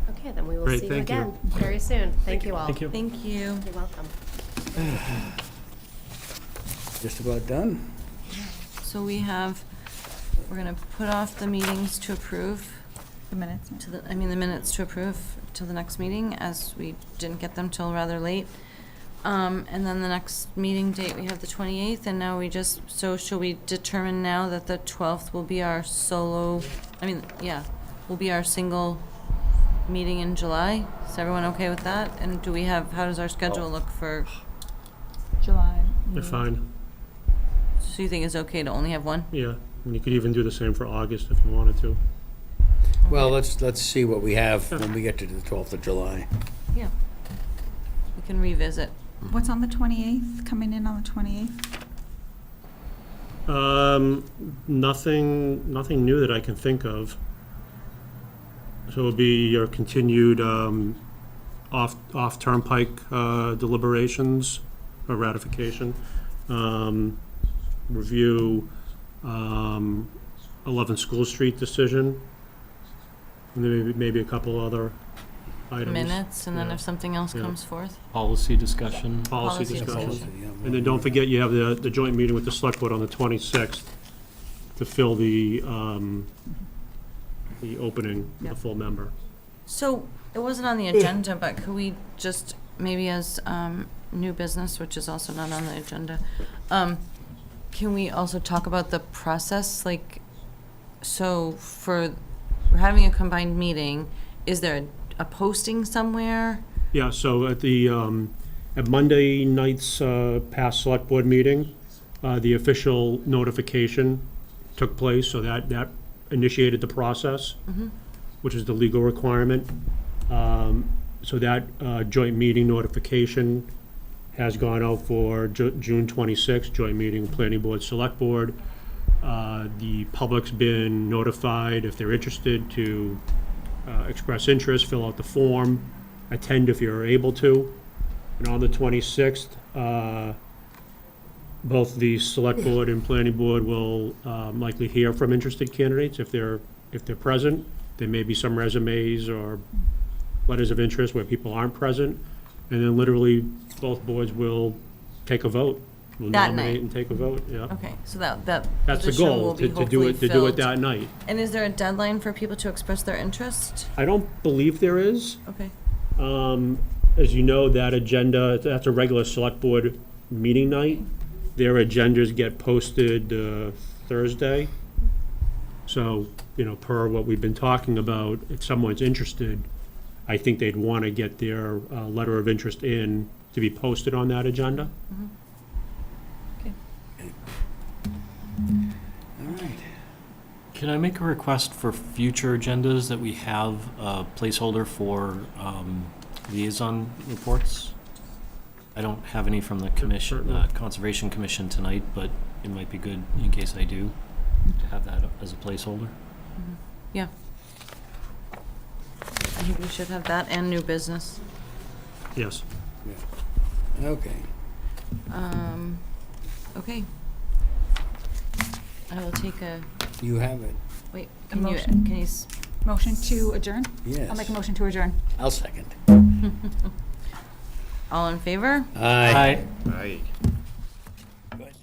Okay, then we will Great, see you thank you. again very soon. Thank you all. Thank you. Thank you. You're welcome. Just about done. So we're gonna put off the meetings to approve, The minutes. the minutes to approve till the next meeting, as we didn't get them till rather late. And then the next meeting date, we have the 28th, and now so shall we determine now that the 12th will be our will be our single meeting in July? Is everyone okay with that? And how does our schedule look for, July. They're fine, so you think it's okay to only have one? yeah. And you could even do the same for August if you wanted to. Well, let's see what we have when we get to the 12th of July. Yeah. We can revisit. What's on the 28th, coming in on the 28th? Nothing new that I can think of. So it'll be your continued off turnpike deliberations or ratification, review 11 School Street decision, and then maybe a couple other items. Minutes, and then Yeah. if something else Yeah. comes forth. Policy discussion. Policy Policy discussion. And then don't forget, you have the joint meeting with the Select Board on the 26th to fill the opening, the full member. So, it wasn't on the agenda, but could we just, maybe as new business, which is also not on the agenda, can we also talk about the process? Like, so we're having a combined meeting, is there a posting somewhere? Yeah, so at Monday night's past Select Board meeting, the official notification took place, so that initiated the process, which is the legal requirement. So that joint meeting notification has gone out for June 26th, joint meeting, Planning Board, Select Board. The public's been notified if they're interested to express interest, fill out the form, attend if you're able to. And on the 26th, both the Select Board and Planning Board will likely hear from interested candidates if they're present. There may be some resumes or letters of interest where people aren't present. And then literally, both boards will take a vote. Will That nominate night. and take a vote, yeah. Okay, so that That's the position will goal, be to do hopefully it filled. that night. And is there a deadline for people to express their interest? I don't believe there is. Okay. As you know, that agenda, that's a regular Select Board meeting night. Their agendas get posted Thursday. So, per what we've been talking about, if someone's interested, I think they'd want to get their letter of interest in to be posted on that agenda. All right. Can I make a request for future agendas that we have a placeholder for liaison reports? I don't have any from the commission, Conservation Commission tonight, but it might be good in case I do to have that as a placeholder. Yeah. I think we should have that and new business. Yes. Okay. Okay. I will take a, You have it. wait, A can you, motion? can you, Motion to adjourn? Yes. I'll make a motion to adjourn. I'll second. all in favor? Aye. Aye. Good.